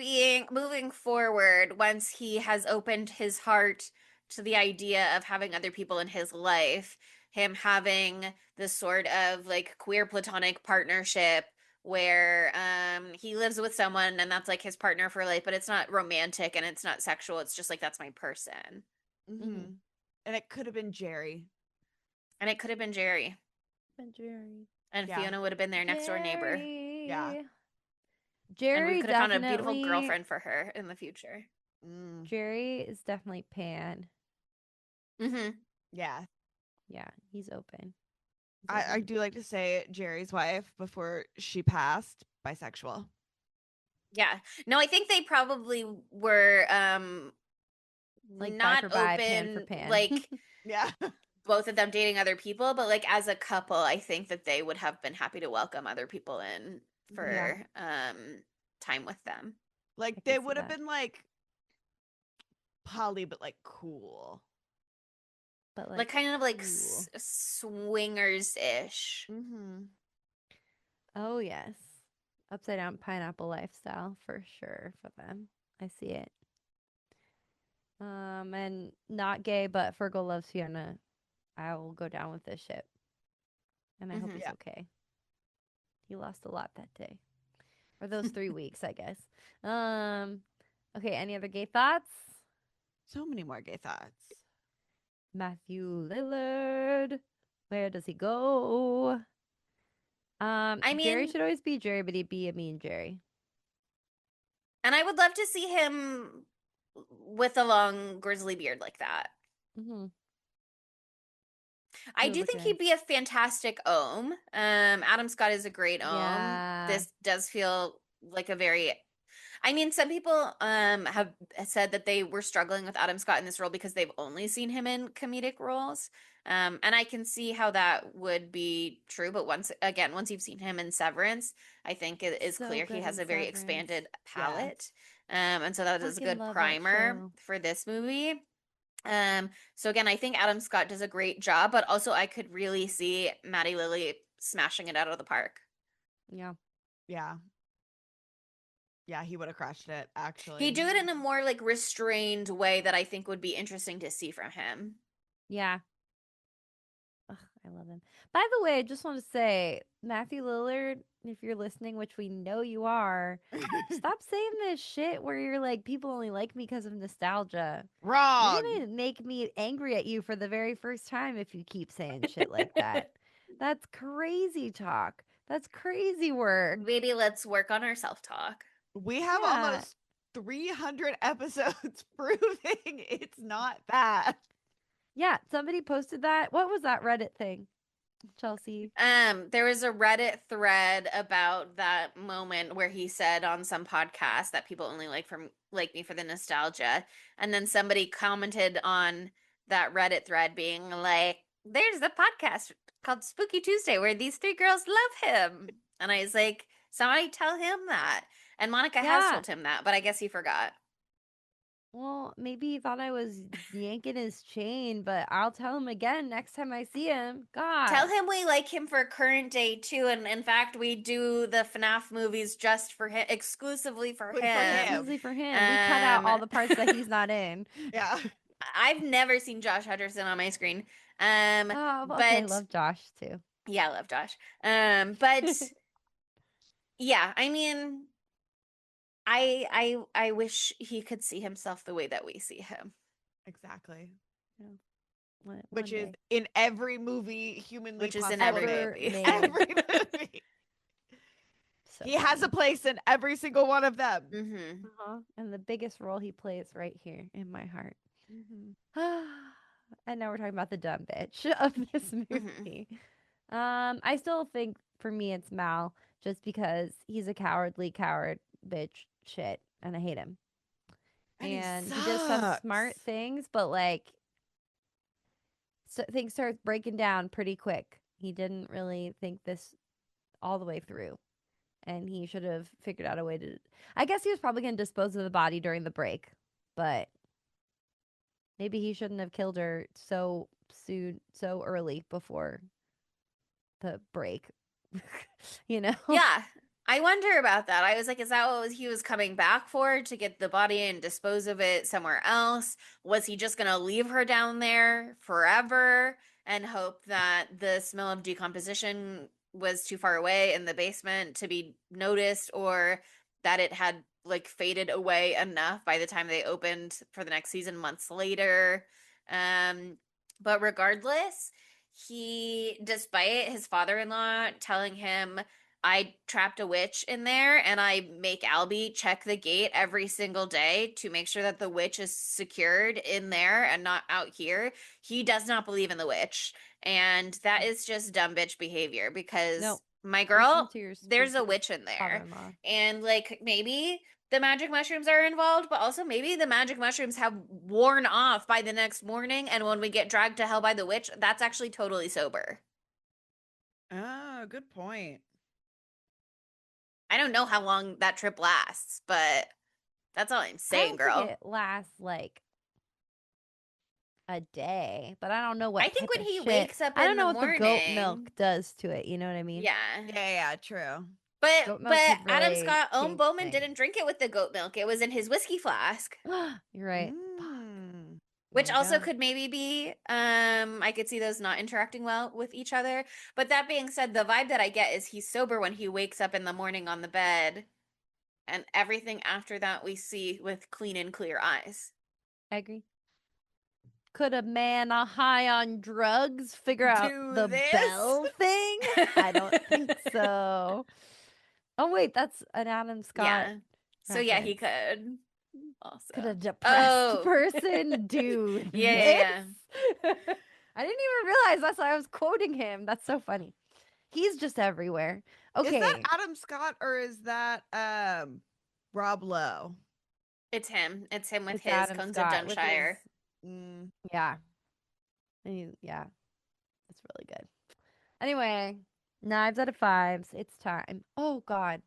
moving forward once he has opened his heart to the idea of having other people in his life, him having this sort of like queer platonic partnership where he lives with someone and that's like his partner for life, but it's not romantic and it's not sexual. It's just like, that's my person. And it could have been Jerry. Jerry. And Yeah. Fiona would have been their next door neighbor. Yeah. And Jerry we could have found a definitely beautiful girlfriend for her in the future. Jerry is definitely pan. Mm-hmm. Yeah. Yeah, he's open. I do like to say Jerry's wife before she passed, bisexual. Yeah. No, I think they probably were like not bi for bi, open, pan for pan. like Yeah. both of them dating other people, but like as a couple, I think that they would have been happy to welcome other people in for time with them. Like they would have been like poly, but like cool. But like kind of like swingers-ish. Mm-hmm. Oh yes. Upside down pineapple lifestyle for sure for them. I see it. And not gay, but Fergal loves Fiona. I will go down with this ship. And I hope he's okay. He lost a lot that day. Or those 3 weeks, I guess. Okay, any other gay thoughts? So many more gay thoughts. Matthew Lillard. Where does he go? I mean, Jerry should always be Jerry, but he'd be a mean Jerry. And I would love to see him with a long grizzly beard like that. Mm-hmm. I do think he'd be a fantastic Ohm. Adam Scott is a great Ohm. Yeah. This does feel like a very... I mean, some people have said that they were struggling with Adam Scott in this role because they've only seen him in comedic roles. And I can see how that would be true. But once you've seen him in Severance, I think it is clear he has a very expanded palette. Yeah. And so that is a good primer for this movie. So again, I think Adam Scott does a great job, but also I could really see Maddie Lily smashing it out of the park. Yeah. Yeah. Yeah, he would have crushed it, actually. He'd do it in a more like restrained way that I think would be interesting to see from him. Yeah. Ugh, I love him. By the way, I just want to say, Matthew Lillard, if you're listening, which we know you are, stop saying this shit where you're like, people only like me because of nostalgia. Wrong. You're gonna make me angry at you for the very first time if you keep saying shit like that. That's crazy talk. That's crazy work. Maybe let's work on our self-talk. We have almost 300 episodes proving it's not bad. Yeah, somebody posted that. What was that Reddit thing, Chelsea? There was a Reddit thread about that moment where he said on some podcast that people only like me for the nostalgia, and then somebody commented on that Reddit thread being like, "There's the podcast called Spooky Tuesday where these three girls love him," and I was like, "Somebody tell him that." And Monica has told him that, but I guess he forgot. Well, maybe he thought I was yanking his chain, but I'll tell him again next time I see him. God. Tell him we like him for current day too, and in fact, we do the FNAF movies just for him, exclusively for him. Exclusively for him. We cut out all the parts that he's not in. Yeah. I've never seen Josh Hutcherson on my screen. But I love Josh too. Yeah, I love Josh. But yeah, I mean, I wish he could see himself the way that we see him. Exactly. Yeah. Which is in every movie humanly Which is possible. in every movie. Every movie. So he has a place in every single one of them. Mm-hmm. And the biggest role he plays right here in my heart. Mm-hmm. And now we're talking about the dumb bitch of this movie. I still think for me it's Mal, just because he's a coward bitch shit, and I hate him. And he does some smart things, but like things start breaking down pretty quick. He didn't really think this all the way through, and he should have figured out a way to... I guess he was probably going to dispose of the body during the break, but maybe he shouldn't have killed her so soon, so early before the break. You know? Yeah. I wonder about that. I was like, is that what he was coming back for, to get the body and dispose of it somewhere else? Was he just going to leave her down there forever and hope that the smell of decomposition was too far away in the basement to be noticed, or that it had like faded away enough by the time they opened for the next season months later? But regardless, despite his father-in-law telling him, I trapped a witch in there and I make Albie check the gate every single day to make sure that the witch is secured in there and not out here, he does not believe in the witch. And that is just dumb bitch behavior because No. my Listen girl, to your there's a spooky witch in there. father-in-law. And like maybe the magic mushrooms are involved, but also maybe the magic mushrooms have worn off by the next morning. And when we get dragged to hell by the witch, that's actually totally sober. Oh, good point. I don't know how long that trip lasts, but that's all I'm I saying, don't girl. think it lasts like a day, but I don't know what I think type when of he shit. wakes up I don't in know the what the goat milk morning, does to it. You know what I mean? yeah. Yeah, true. Goat But milk could Adam really Scott Ohm change Bowman things. didn't drink it with the goat milk. It was in his whiskey flask. You're right. Mm. Which There you also go. could maybe be I could see those not interacting well with each other. But that being said, the vibe that I get is he's sober when he wakes up in the morning on the bed, and everything after that we see with clean and clear eyes. I agree. Could a man high on drugs figure out Do the this? bell thing? I don't think so. Oh wait, that's an Adam Scott. Yeah. So yeah, he reference. could also. Could a depressed Oh. person do Yeah. this? I didn't even realize that's why I was quoting him. That's so funny. He's just everywhere. Is that Okay. Adam Scott or is that Rob Lowe? It's him. It's him with It's his Adam Cones Scott of with Dunshire. yeah. Yeah. It's really good. Anyway, knives out of fives. It's time. Oh God.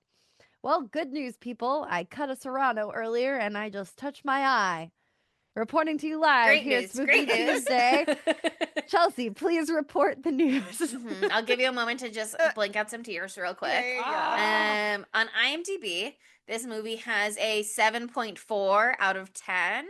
Well, good news, people. I cut a Serrano earlier and I just touched my eye. Reporting to you live Great here, news. Spooky Great news. Tuesday. Chelsea, please report the news. I'll give you a moment to just blink out some tears real quick. There you go. On IMDb, this movie has a 7.4 out of 10.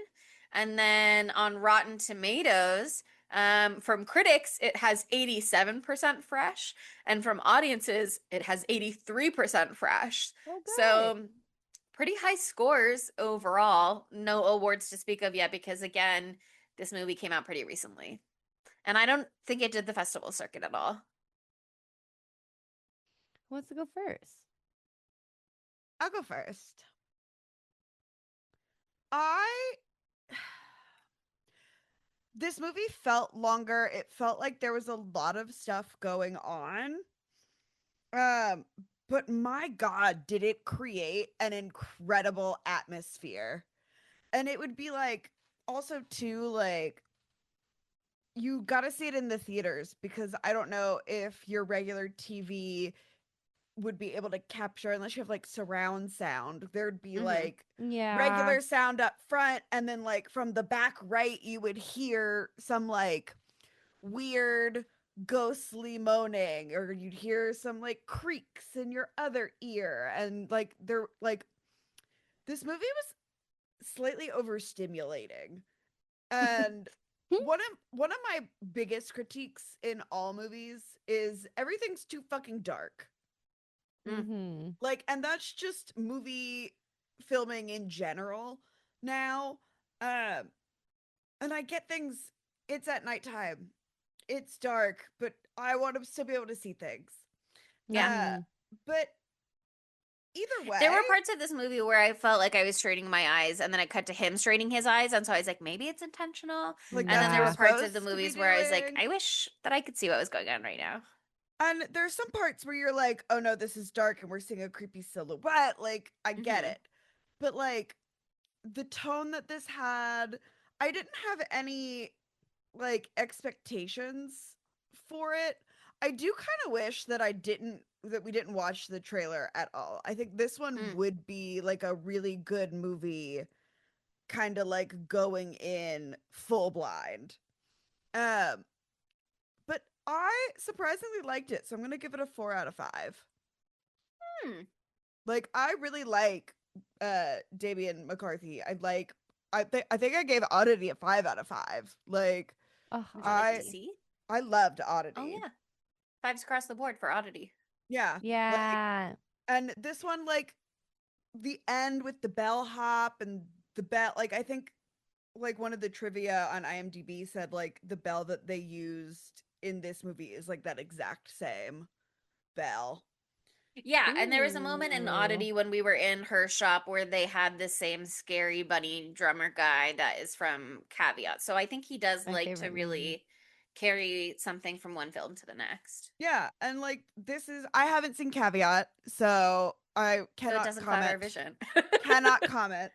And then on Rotten Tomatoes, from critics, it has 87% fresh. And from audiences, it has 83% fresh. Oh, good. So pretty high scores overall. No awards to speak of yet because, again, this movie came out pretty recently. And I don't think it did the festival circuit at all. Who wants to go first? I'll go first. I this movie felt longer. It felt like there was a lot of stuff going on. But my God, did it create an incredible atmosphere. And it would be like also too like you got to see it in the theaters because I don't know if your regular TV would be able to capture unless you have like surround sound. There'd be like Yeah. regular sound up front and then like from the back right you would hear some like weird ghostly moaning or you'd hear some like creaks in your other ear and like they're like this movie was slightly overstimulating. And one of my biggest critiques in all movies is everything's too fucking dark. Mm-hmm. Like, and that's just movie filming in general now. And I get things, it's at nighttime, it's dark, but I want to still be able to see things. Yeah. But either way, there were parts of this movie where I felt like I was straining my eyes, and then it cut to him straining his eyes, and so I was like, maybe it's intentional. like, And then there were that's parts what of the you're supposed to be movies where I was like, doing. I wish that I could see what was going on right now. And there's some parts where you're like, oh no, this is dark and we're seeing a creepy silhouette. Like, I get it. But like the tone that this had, I didn't have any like expectations for it. I do kind of wish that we didn't watch the trailer at all. I think this one would be like a really good movie, kind of like going in full blind. But I surprisingly liked it, so I'm gonna give it a 4 out of 5. Like I really like Damian McCarthy. I think I gave Oddity a 5 out of 5. Like Oh, I loved Oddity. Oh yeah, 5s across the board for Oddity. Yeah. yeah. Like, and this one, like the end with the bellhop and the bell, like I think like one of the trivia on IMDb said like the bell that they used in this movie is like that exact same bell. Yeah, and there was a moment in Ooh. Oddity when we were in her shop where they had the same scary bunny drummer guy that is from Caveat. So I think he does My like to favorite movie. really carry something from one film to the next. Yeah, and like this is I haven't seen Caveat, so I So it cannot doesn't cloud our comment. vision. Cannot comment.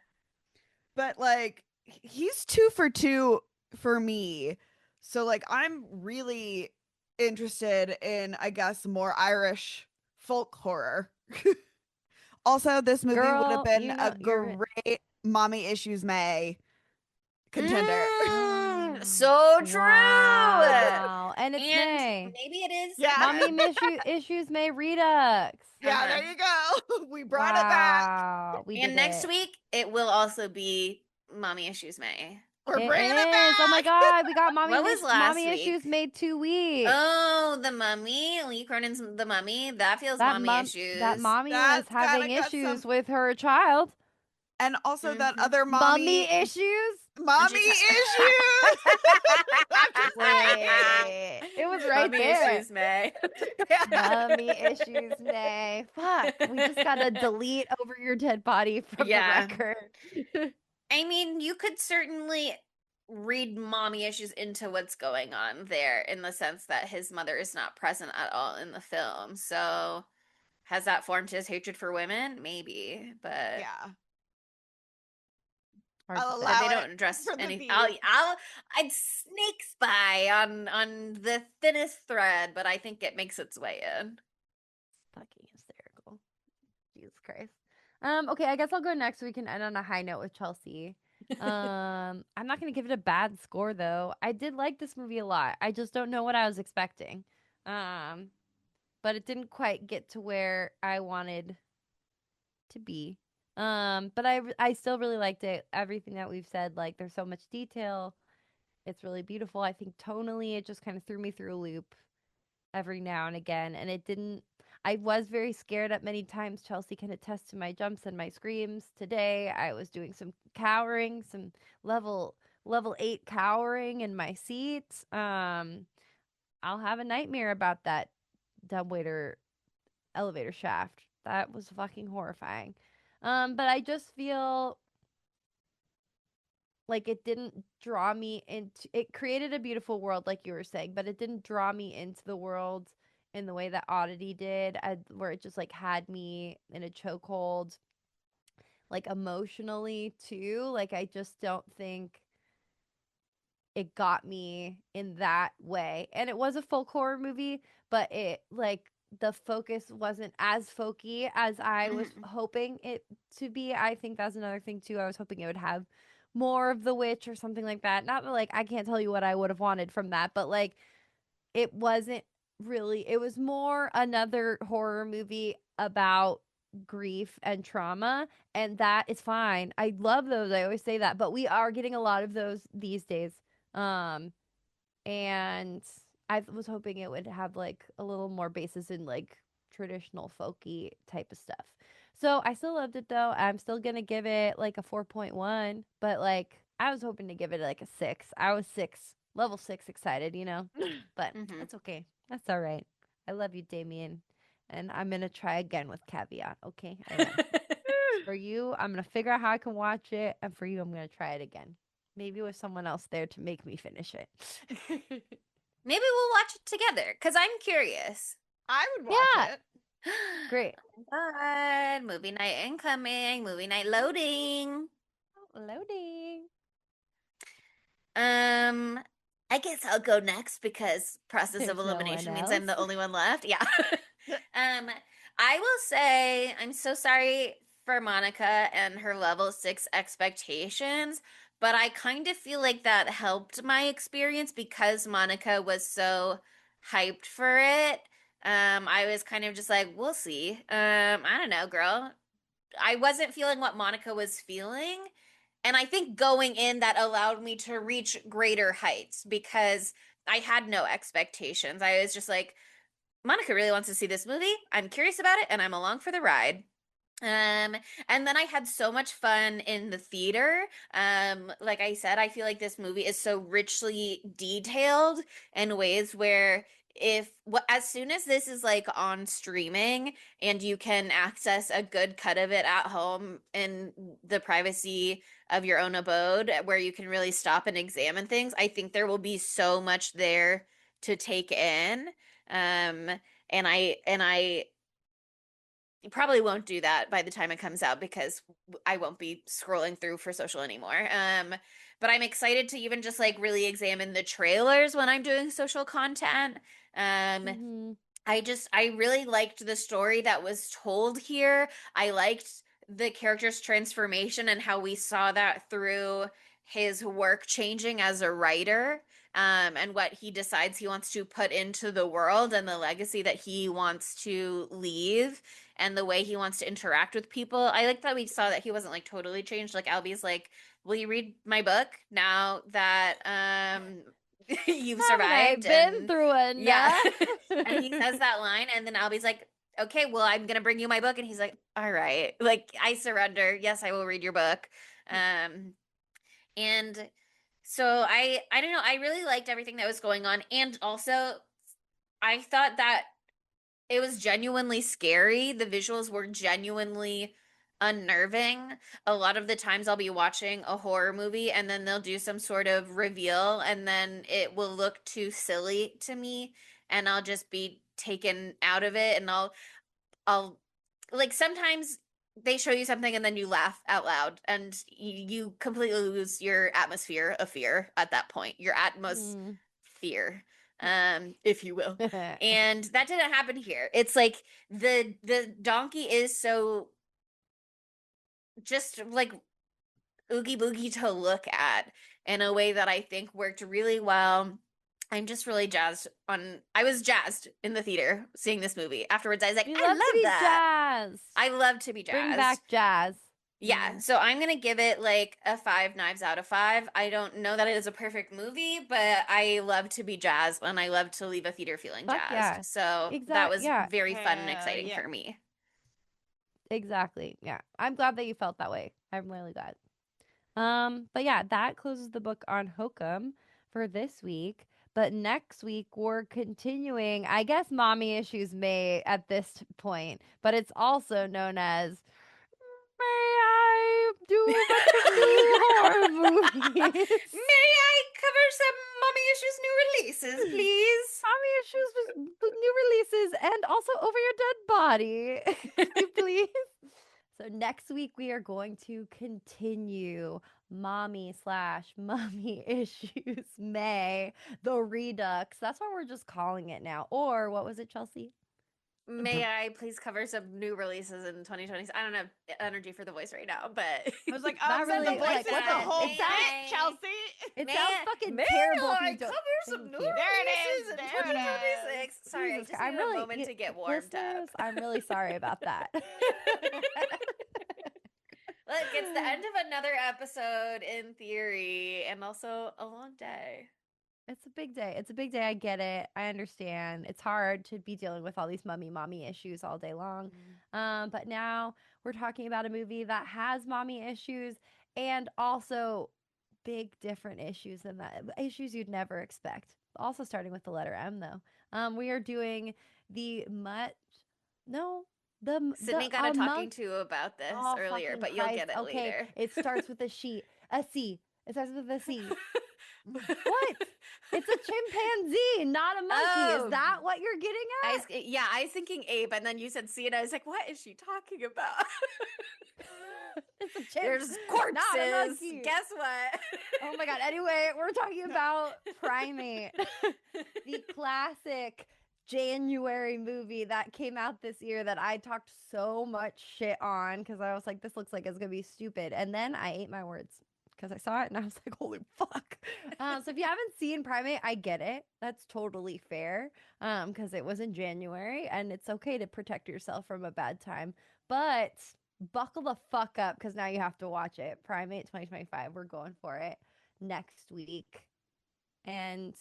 But like he's 2 for 2 for me. So like I'm really interested in I guess more Irish folk horror. Also, this movie would have Girl, been you a know you're great Mommy Issues May contender. So true. wow. And it's And May. maybe it is. Yeah. Mommy issues May redux. Yeah, there you go. We brought it back. Wow. We And did next it. week it will also be Mommy Issues May. We're It bringing it is. Oh my back. god, we got mommy What was last mommy week? issues made 2 weeks. Oh, the Mummy, Lee Cronin's The Mummy. That feels mommy issues. That mommy was That's having gotta got issues some, with her child. and also that Mhm. other Mommy mommy issues? mommy issues. I'm just Wait. It was right Mommy there. issues, May. Mommy issues, nay. Fuck. We just gotta delete over your dead body from Yeah. the record. I mean, you could certainly read mommy issues into what's going on there in the sense that his mother is not present at all in the film. So has that formed his hatred for women? Maybe, but Yeah. Hard to I'll say. but allow they it don't address for the any. bees. I'd snake spy on the thinnest thread, but I think it makes its way in. Fucking hysterical. Jesus Christ. Okay, I guess I'll go next so we can end on a high note with Chelsea. I'm not gonna give it a bad score though. I did like this movie a lot. I just don't know what I was expecting. But it didn't quite get to where I wanted to be. But I still really liked it. Everything that we've said, like there's so much detail. It's really beautiful. I think tonally it just kind of threw me through a loop every now and again, and it didn't. I was very scared at many times. Chelsea can attest to my jumps and my screams. Today I was doing some cowering, some level 8 cowering in my seat. I'll have a nightmare about that dumbwaiter elevator shaft. That was fucking horrifying. But I just feel like it didn't draw me into it. Created a beautiful world like you were saying, but it didn't draw me into the world in the way that Oddity did, where it just like had me in a chokehold, like emotionally too. Like I just don't think it got me in that way. And it was a folk horror movie, but it like the focus wasn't as folky as I was hoping it to be. I think that's another thing too. I was hoping it would have more of the witch or something like that. Not that, like I can't tell you what I would have wanted from that, but like it wasn't really. It was more another horror movie about grief and trauma, and that is fine. I love those. I always say that, but we are getting a lot of those these days. Um and I was hoping it would have like a little more basis in like traditional folky type of stuff. So I still loved it though. I'm still gonna give it like a 4.1, but like I was hoping to give it like a 6. I was level 6 excited, you know? But that's okay. That's all right. I love you, Damien. And I'm gonna try again with Caveat, okay? I will. For you, I'm gonna figure out how I can watch it, and for you, I'm gonna try it again. Maybe with someone else there to make me finish it. Maybe we'll watch it together because I'm curious. I would watch Yeah. it. Great. God, movie night incoming, movie night loading. Loading. I guess I'll go next because process There's of no elimination one means I'm the else. only one left. Yeah. I will say I'm so sorry for Monica and her level 6 expectations, but I kind of feel like that helped my experience because Monica was so hyped for it. I was kind of just like, we'll see. I don't know, girl. I wasn't feeling what Monica was feeling. And I think going in, that allowed me to reach greater heights because I had no expectations. I was just like, Monica really wants to see this movie. I'm curious about it and I'm along for the ride. And then I had so much fun in the theater. Like I said, I feel like this movie is so richly detailed in ways where as soon as this is like on streaming and you can access a good cut of it at home in the privacy of your own abode where you can really stop and examine things, I think there will be so much there to take in. Um, and I probably won't do that by the time it comes out because I won't be scrolling through for social anymore. But I'm excited to even just like really examine the trailers when I'm doing social content. Mhm. I really liked the story that was told here. I liked the character's transformation and how we saw that through his work changing as a writer, and what he decides he wants to put into the world and the legacy that he wants to leave and the way he wants to interact with people. I like that we saw that he wasn't like totally changed. Like Albie's like, "Will you read my book now that you've Haven't I survived?" been And through yeah. enough? And he says that line, and then Albie's like, "Okay, well, I'm gonna bring you my book." And he's like, "All right, like I surrender. Yes, I will read your book." And so I don't know. I really liked everything that was going on, and also I thought that it was genuinely scary. The visuals were genuinely unnerving. A lot of the times I'll be watching a horror movie and then they'll do some sort of reveal and then it will look too silly to me and I'll just be taken out of it and I'll like sometimes they show you something and then you laugh out loud and you completely lose your atmosphere of fear at that point. Your atmosphere, if you will. And that didn't happen here. It's like the donkey is so just like oogie boogie to look at in a way that I think worked really well. I'm just really I was jazzed in the theater seeing this movie. Afterwards, I was like, We I love to love be that. jazzed. I love to be Bring jazzed. back jazz. Yeah, so I'm gonna give it like a 5 knives out of 5. I don't know that it is a perfect movie, but I love to be jazzed and I love to leave a theater feeling Fuck jazzed. yeah. So that was Yeah, very fun and Hell exciting yeah. for me. exactly. Yeah. I'm glad that you felt that way. I'm really glad. But yeah, that closes the book on Hokum for this week. But next week we're continuing, I guess mommy issues may at this point, but it's also known as May I do a bunch of new horror movies? May I cover some mommy issues new releases, please? Mommy issues with new releases and also Over Your Dead Body. Could you please? So next week we are going to continue mommy/mummy issues May, the Redux. That's what we're just calling it now. Or what was it, Chelsea? May I please cover some new releases in 2020? I don't have energy for the voice right now, but I was like, Not said really, the voice like, with what the the- whole it bit, sounds- Chelsea. It May sounds I- fucking may terrible if I you don't. cover some Thank new you. There it releases is, in there it 2026? Sorry, Jesus I just Christ, needed a moment to get warmed listeners, up. I'm really sorry about that. Look, it's the end of another episode in theory, and also a long day. It's a big day. It's a big day. I get it. I understand. It's hard to be dealing with all these mommy issues all day long. But now we're talking about a movie that has mommy issues and also big different issues than that. Issues you'd never expect. Also starting with the letter M though. We are doing the mutt. No, Sydney got a talking to about this Oh, earlier, fucking but you'll Christ. get it Okay, later. it starts with a she, a C. It starts with a C. What? It's a chimpanzee, not a monkey. Oh. Is that what you're getting at? I was thinking ape, and then you said C, and I was like, what is she talking about? It's a chimp. There's not a corpses. monkey. Guess what? Oh my god. Anyway, we're talking about Primate, the classic January movie that came out this year that I talked so much shit on because I was like, this looks like it's gonna be stupid. And then I ate my words because I saw it and I was like, holy fuck. So if you haven't seen Primate, I get it. That's totally fair. Because it was in January and it's okay to protect yourself from a bad time. But buckle the fuck up because now you have to watch it. Primate 2025. We're going for it next week. And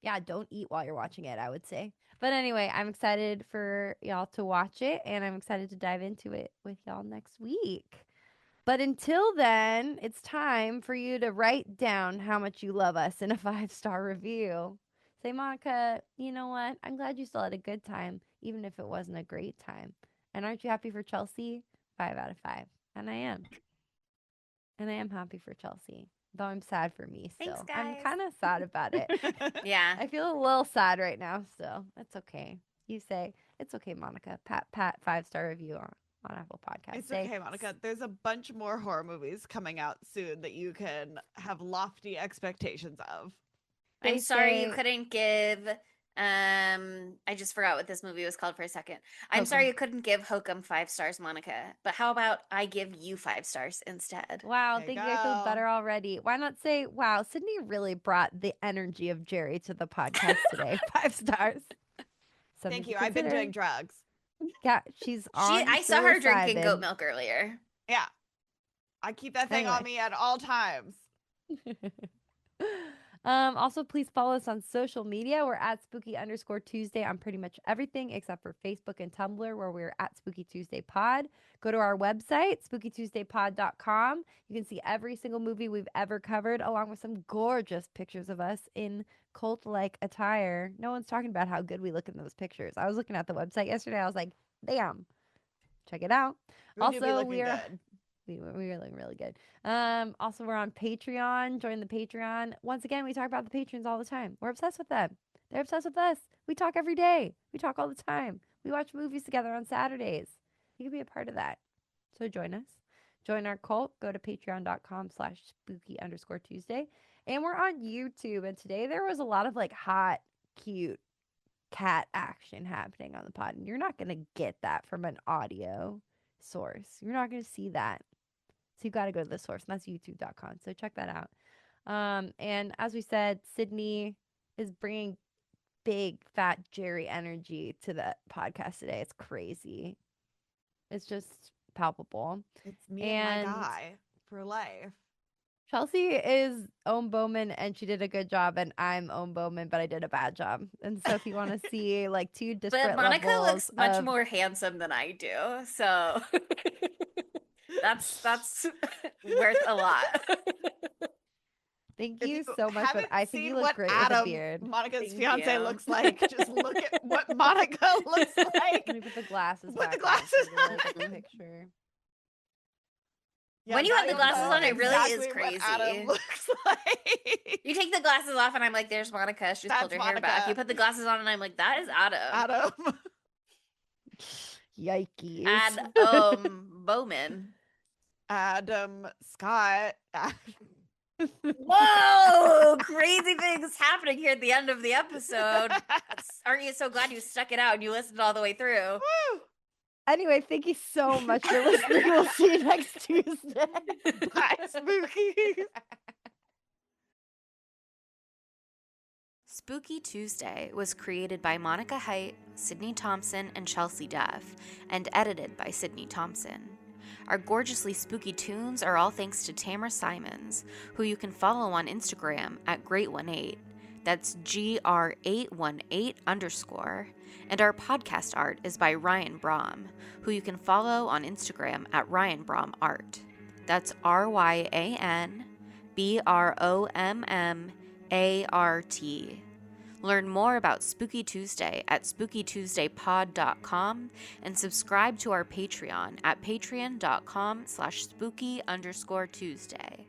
yeah, don't eat while you're watching it, I would say. But anyway, I'm excited for y'all to watch it, and I'm excited to dive into it with y'all next week. But until then, it's time for you to write down how much you love us in a 5-star review. Say, Monica, you know what? I'm glad you still had a good time, even if it wasn't a great time. And aren't you happy for Chelsea? 5 out of 5. And I am. And I am happy for Chelsea, though I'm sad for me still. Thanks, I'm guys. kind of sad about it. Yeah. I feel a little sad right now still. That's okay. You say, it's okay, Monica. Pat, 5-star review on Apple Podcasts. It's okay, Monica. There's a bunch more horror movies coming out soon that you can have lofty expectations of. I'm sorry you couldn't give I just forgot what this movie was called for a second. I'm sorry you couldn't give Hokum 5 stars, Monica. But how about I give you 5 stars instead? Wow, There thank you you. I feel go. better already. Why not say, wow, Sydney really brought the energy of Jerry to the podcast today. 5 stars. Thank you. I've been doing drugs. Yeah, she's on I saw her drinking psilocybin. goat milk earlier. Yeah. I keep that thing on me at all times. Also, please follow us on social media. We're at spooky_Tuesday on pretty much everything except for Facebook and Tumblr, where we're at Spooky Tuesday Pod. Go to our website, spookytuesdaypod.com. You can see every single movie we've ever covered, along with some gorgeous pictures of us in cult-like attire. No one's talking about how good we look in those pictures. I was looking at the website yesterday. I was like, damn, check it out. Also, we are good. We're looking really good. Also, we're on Patreon. Join the Patreon. Once again, we talk about the patrons all the time. We're obsessed with them. They're obsessed with us. We talk every day. We talk all the time. We watch movies together on Saturdays. You can be a part of that. So join us. Join our cult. Go to patreon.com/spooky_Tuesday. And we're on YouTube. And today there was a lot of like hot, cute cat action happening on the pod. And you're not going to get that from an audio source. You're not going to see that. So you got to go to the source, and that's youtube.com. So check that out. And as we said, Sydney is bringing big, fat Jerry energy to the podcast today. It's crazy. It's just palpable. It's me and my guy for life. Chelsea is Ohm Bowman, and she did a good job, and I'm Ohm Bowman, but I did a bad job. And so if you want to see like 2 disparate But Monica levels looks much more handsome than I do, so that's worth a lot. Thank If you so much, but I think you look great Adam, with a beard. Monica's Thank fiance you. looks like. Just look at what Monica looks like. Let me put the glasses Put the back on so glasses you really get the on. picture. When you have the now glasses know on, it really is exactly what crazy. Adam looks like. You take the glasses off, and I'm like, "There's Monica." She's pulled her hair back. Monica. You put the glasses on, and I'm like, "That is Adam." Adam. Yikes. Bowman. Adam Scott. Whoa! Crazy things happening here at the end of the episode. Aren't you so glad you stuck it out and you listened all the way through? Woo! Anyway, thank you so much for listening. We'll see you next Tuesday. Bye, spooky. Spooky Tuesday was created by Monica Haidt, Sydney Thompson, and Chelsea Duff, and edited by Sydney Thompson. Our gorgeously spooky tunes are all thanks to Tamara Simons, who you can follow on Instagram at Great18. That's GR818_. And our podcast art is by Ryan Brom, who you can follow on Instagram at Ryan Brom Art. That's RyanBrommArt. Learn more about Spooky Tuesday at spookytuesdaypod.com and subscribe to our Patreon at patreon.com/spooky_Tuesday.